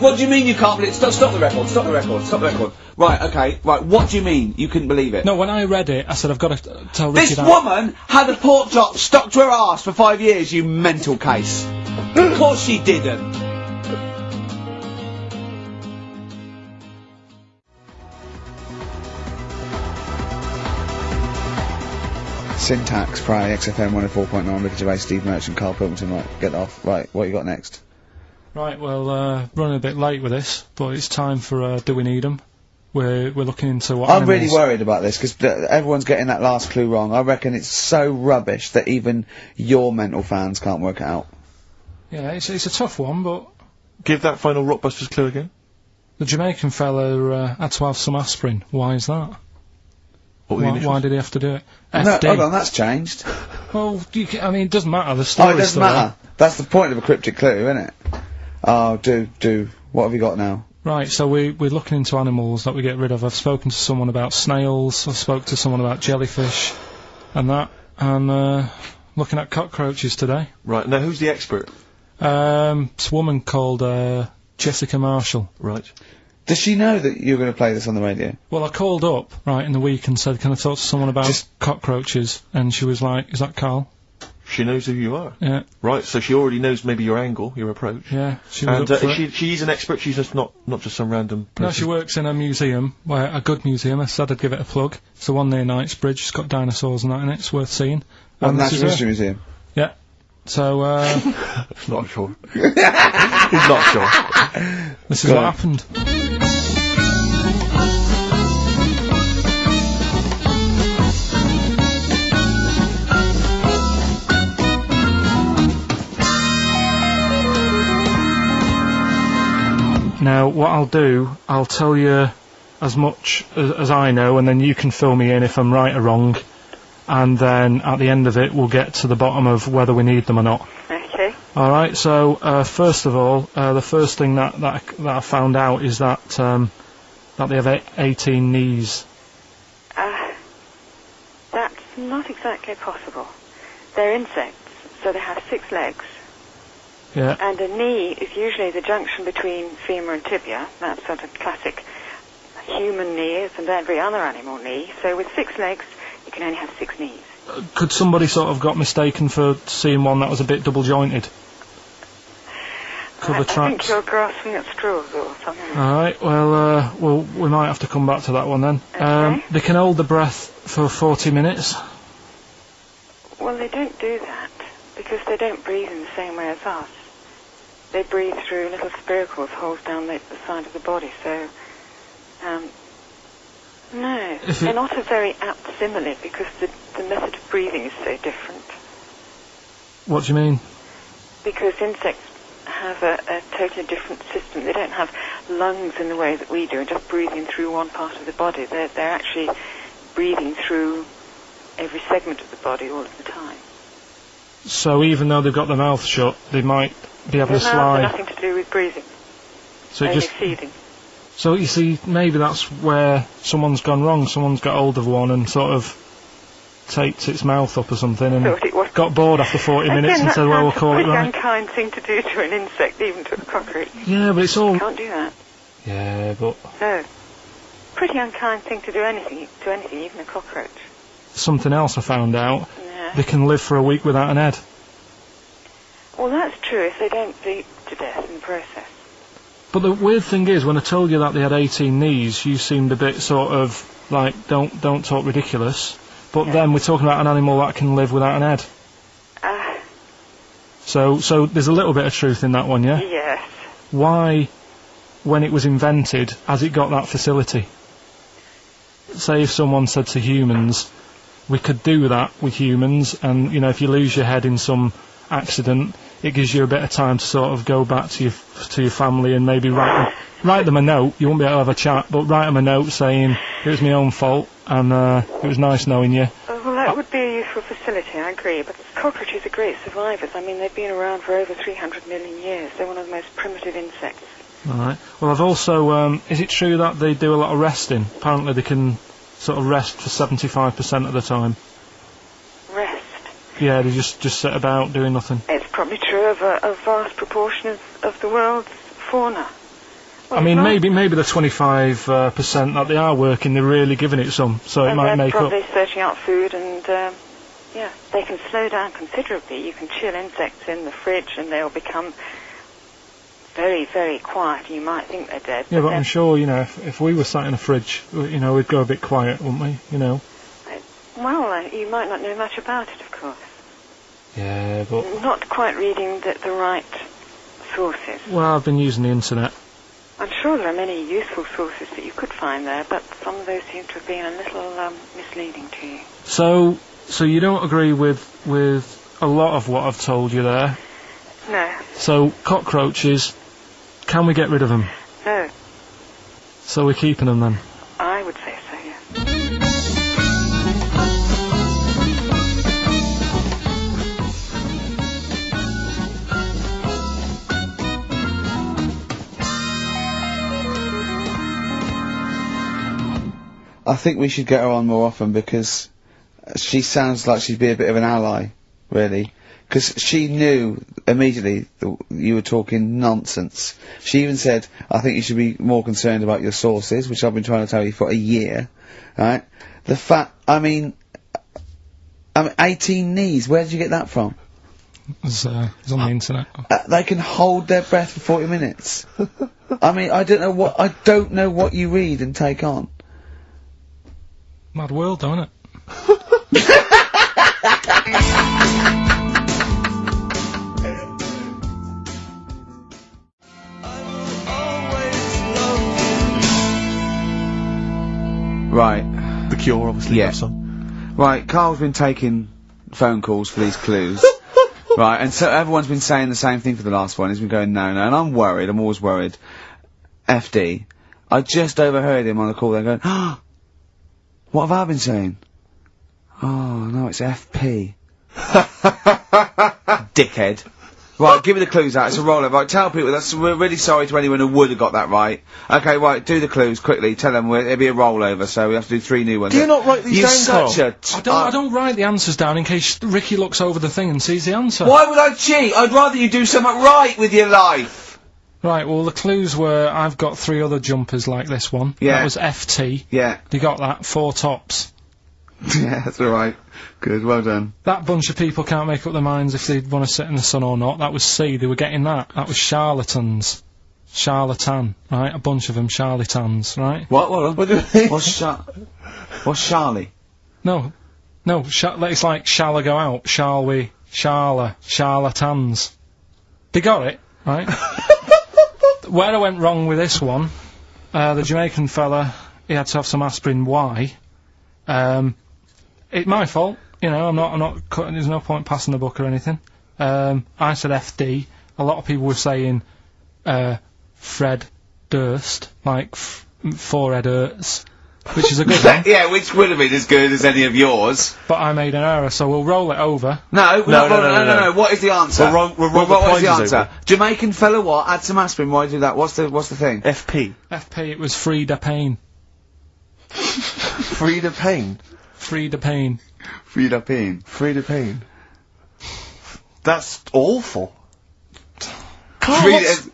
Speaker 1: What do you mean you can't believe it? Stop the record. Stop the record. Stop the record. Right. Okay. Right. What do you mean you couldn't believe it?
Speaker 3: No, when I read it, I said I've got to tell Ricky
Speaker 1: that. This woman had a pork chop stuck to her arse for 5 years. You mental case. Of course she didn't. Syntax, Prey, XFM 104.9, Ricky Gervais, Steve Merchant, Karl Pilkington. Right, get off. Right, what you got next?
Speaker 3: Right, well, running a bit late with this, but it's time for Do We Need 'Em? We're looking into what
Speaker 1: I'm really worried about this, because everyone's getting that last clue wrong. I reckon it's so rubbish that even your mental fans can't work it out.
Speaker 3: Yeah, it's a tough one, but...
Speaker 2: Give that final Rockbusters clue again.
Speaker 3: The Jamaican fella had to have some aspirin. Why is that?
Speaker 2: What were the initials?
Speaker 3: Why did he have to do it?
Speaker 1: No,
Speaker 3: FD.
Speaker 1: hold on, that's changed.
Speaker 3: Well, I mean, it doesn't matter. The
Speaker 1: Oh,
Speaker 3: story.
Speaker 1: it doesn't matter. That's the point of a cryptic clue, isn't it? Oh, do. What have you got now?
Speaker 3: Right, so we're looking into animals that we get rid of. I've spoken to someone about snails. I've spoken to someone about jellyfish, and that. I'm looking at cockroaches today.
Speaker 2: Right, now who's the expert?
Speaker 3: It's a woman called Jessica Marshall.
Speaker 2: Right.
Speaker 1: Does she know that you're going to play this on the radio?
Speaker 3: Well, I called up right in the week and said, "Can I talk to someone about cockroaches?" And she was like, "Is that Karl?"
Speaker 2: She knows who you are.
Speaker 3: Yeah.
Speaker 2: Right, so she already knows maybe your angle, your approach.
Speaker 3: Yeah, she was
Speaker 2: And
Speaker 3: up for it.
Speaker 2: she's an expert, she's just not just some random person.
Speaker 3: No, she works in a museum, a good museum. I said I'd give it a plug. It's the one near Knightsbridge. It's got dinosaurs and that in it. It's worth seeing.
Speaker 1: What,
Speaker 3: And this
Speaker 1: Natural
Speaker 3: is her.
Speaker 1: History Museum?
Speaker 3: Yeah. So,
Speaker 2: Not sure. He's not sure.
Speaker 3: this is
Speaker 1: Go
Speaker 3: what
Speaker 1: on.
Speaker 3: happened. Now, what I'll do, I'll tell you as much as I know, and then you can fill me in if I'm right or wrong, and then at the end of it, we'll get to the bottom of whether we need them or not.
Speaker 7: Okay.
Speaker 3: All right. So, first of all, the first thing that I found out is that they have 18 knees.
Speaker 7: That's not exactly possible. They're insects, so they have 6 legs.
Speaker 3: Yeah.
Speaker 7: And a knee is usually the junction between femur and tibia. That's sort of classic human knee and every other animal knee. So with 6 legs, you can only have 6 knees.
Speaker 3: Could somebody sort of got mistaken for seeing one that was a bit double jointed? Cover
Speaker 7: I
Speaker 3: tracks.
Speaker 7: think you're grasping at straws or something.
Speaker 3: All right. Well, we might have to come back to that one then.
Speaker 7: Okay.
Speaker 3: They can hold the breath for 40 minutes.
Speaker 7: Well, they don't do that because they don't breathe in the same way as us. They breathe through little spiracles, holes down the side of the body. So, no, they're not a very apt simile because the method of breathing is so different.
Speaker 3: What do you mean?
Speaker 7: Because insects have a totally different system. They don't have lungs in the way that we do, and just breathing through one part of the body. They're actually breathing through every segment of the body all of the time.
Speaker 3: So even though they've got their mouth shut, they might be able to
Speaker 7: Their mouths
Speaker 3: slide.
Speaker 7: have nothing to do with breathing.
Speaker 3: So it
Speaker 7: only
Speaker 3: just.
Speaker 7: feeding.
Speaker 3: So you see, maybe that's where someone's gone wrong. Someone's got hold of one and sort of taped its mouth up or something and
Speaker 7: Thought it was.
Speaker 3: got bored after 40 minutes
Speaker 7: Again,
Speaker 3: and
Speaker 7: that
Speaker 3: said, well, we'll
Speaker 7: sounds
Speaker 3: call
Speaker 7: a
Speaker 3: it
Speaker 7: pretty
Speaker 3: right.
Speaker 7: unkind thing to do to an insect, even to a cockroach.
Speaker 3: Yeah, but it's all...
Speaker 7: Can't do that.
Speaker 3: Yeah, but
Speaker 7: No. Pretty unkind thing to do anything, even a cockroach.
Speaker 3: something else I found out.
Speaker 7: Yeah.
Speaker 3: They can live for a week without an head.
Speaker 7: Well, that's true if they don't bleed to death in the process.
Speaker 3: But the weird thing is, when I told you that they had 18 knees, you seemed a bit sort of like, don't talk ridiculous. But then we're talking about an animal that can live without an head. So there's a little bit of truth in that one, yeah?
Speaker 7: Yes.
Speaker 3: Why, when it was invented, has it got that facility? Say if someone said to humans, we could do that with humans, and, you know, if you lose your head in some accident, it gives you a bit of time to sort of go back to your family and maybe write them a note. You won't be able to have a chat, but write them a note saying, it was my own fault, and it was nice knowing you.
Speaker 7: Well, that would be a useful facility, I agree, but cockroaches are great survivors. I mean, they've been around for over 300 million years. They're one of the most primitive insects.
Speaker 3: Alright. Well, I've also, is it true that they do a lot of resting? Apparently they can sort of rest for 75% of the time.
Speaker 7: Rest?
Speaker 3: Yeah, they just sit about doing nothing.
Speaker 7: It's probably true of a vast proportion of the world's fauna. Well,
Speaker 3: I mean,
Speaker 7: it's not-
Speaker 3: maybe the 25% that they are working, they're really giving it some, so it
Speaker 7: and
Speaker 3: might
Speaker 7: they're
Speaker 3: make
Speaker 7: probably
Speaker 3: up.
Speaker 7: searching out food, and yeah, they can slow down considerably. You can chill insects in the fridge, and they'll become very, very quiet. You might think they're dead.
Speaker 3: Yeah, but
Speaker 7: they're-
Speaker 3: I'm sure, you know, if we were sat in a fridge, you know, we'd go a bit quiet, wouldn't we? You know.
Speaker 7: Well, you might not know much about it, of course.
Speaker 3: Yeah, but
Speaker 7: Not quite reading the right sources.
Speaker 3: well, I've been using the internet.
Speaker 7: I'm sure there are many useful sources that you could find there, but some of those seem to have been a little misleading to you.
Speaker 3: So you don't agree with a lot of what I've told you there.
Speaker 7: No,
Speaker 3: So cockroaches, can we get rid of them?
Speaker 7: no.
Speaker 3: So we're keeping them then?
Speaker 7: I would say so, yeah.
Speaker 1: I think we should get her on more often because she sounds like she'd be a bit of an ally, really. Because she knew immediately that you were talking nonsense. She even said, I think you should be more concerned about your sources, which I've been trying to tell you for a year, right? The fact, I mean 18 knees, where did you get that from?
Speaker 3: It's on the internet.
Speaker 1: They can hold their breath for 40 minutes. I mean, I don't know what you read and take on.
Speaker 3: Mad world, don't it?
Speaker 1: Right.
Speaker 2: The Cure, obviously.
Speaker 1: Yeah.
Speaker 2: That song.
Speaker 1: Right, Karl's been taking phone calls for these clues. Right, and so everyone's been saying the same thing for the last one. He's been going, no, and I'm worried, I'm always worried. FD. I just overheard him on the call there going, oh, what have I been saying? Oh, no, it's FP. Dickhead. Right, give me the clues out, it's a roller. Right, tell people, we're really sorry to anyone who would have got that right. Okay, right, do the clues quickly, tell them it'll be a rollover, so we have to do 3 new ones.
Speaker 2: Do you not write these down,
Speaker 1: You're
Speaker 2: Karl?
Speaker 1: such
Speaker 3: I don't write the answers down in case Ricky looks over the thing and sees the answer.
Speaker 1: Why would I cheat? I'd rather you do something right with your life.
Speaker 3: Right, well the clues were, I've got 3 other jumpers like this one.
Speaker 1: Yeah.
Speaker 3: That was FT.
Speaker 1: Yeah.
Speaker 3: You got that, 4 tops.
Speaker 1: Yeah, that's alright. Good, well done.
Speaker 3: That bunch of people can't make up their minds if they want to sit in the sun or not. That was C, they were getting that. That was charlatans. Charlatan, right? A bunch of them, charlatans, right?
Speaker 1: What do you mean? What's Charlie?
Speaker 3: No, it's like, shall I go out? Shall we? Charlatans. They got it, right? Where I went wrong with this one, the Jamaican fella, he had to have some aspirin. Why? It's my fault, you know, I'm not cutting, there's no point passing the book or anything. I said FD, a lot of people were saying, Fred Durst, like, forehead hurts, which is a good one.
Speaker 1: Yeah, which would have been as good as any of yours.
Speaker 3: But I made an error, so we'll roll it over.
Speaker 1: No, what is the answer?
Speaker 2: What
Speaker 1: is the answer? Jamaican fella what? Add some aspirin, why do that? What's the thing?
Speaker 2: FP.
Speaker 3: FP, it was Frida Payne.
Speaker 2: Frida Payne.
Speaker 3: Frida Payne.
Speaker 1: Frida Payne.
Speaker 2: Frida Payne. That's awful. Karl,
Speaker 1: Frida-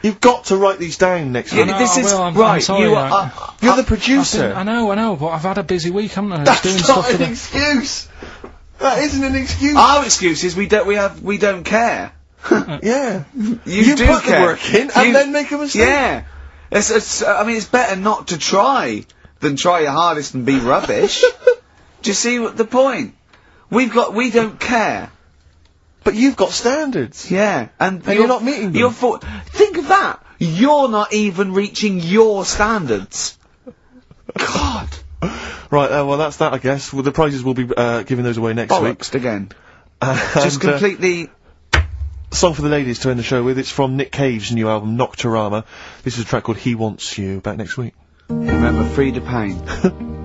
Speaker 2: you've got to write these down next
Speaker 1: Yeah,
Speaker 2: week.
Speaker 3: No,
Speaker 1: this
Speaker 3: I
Speaker 1: is
Speaker 3: will, I'm
Speaker 1: right.
Speaker 3: sorry,
Speaker 1: You
Speaker 3: like-
Speaker 1: are.
Speaker 2: You're the producer.
Speaker 3: I know, but I've had a busy week, haven't I? Just doing
Speaker 2: That's
Speaker 3: stuff
Speaker 2: not
Speaker 3: for
Speaker 2: an
Speaker 3: the...
Speaker 2: excuse. That isn't an excuse.
Speaker 1: Our excuse is we don't care.
Speaker 2: Yeah.
Speaker 1: You do
Speaker 2: put
Speaker 1: care.
Speaker 2: the work in and then make a mistake.
Speaker 1: Yeah. I mean, it's better not to try than try your hardest and be rubbish. Do you see the point? We don't care.
Speaker 2: But you've got standards.
Speaker 1: Yeah, and
Speaker 2: you're not meeting them.
Speaker 1: Think of that. You're not even reaching your standards. God.
Speaker 2: Right, well that's that I guess. Well, the prizes will be giving those away next week.
Speaker 1: Bollocks again.
Speaker 2: And,
Speaker 1: Just completely...
Speaker 2: song for the ladies to end the show with. It's from Nick Cave's new album, Nocturama. This is a track called He Wants You. Back next week.
Speaker 1: Remember, Frida Payne.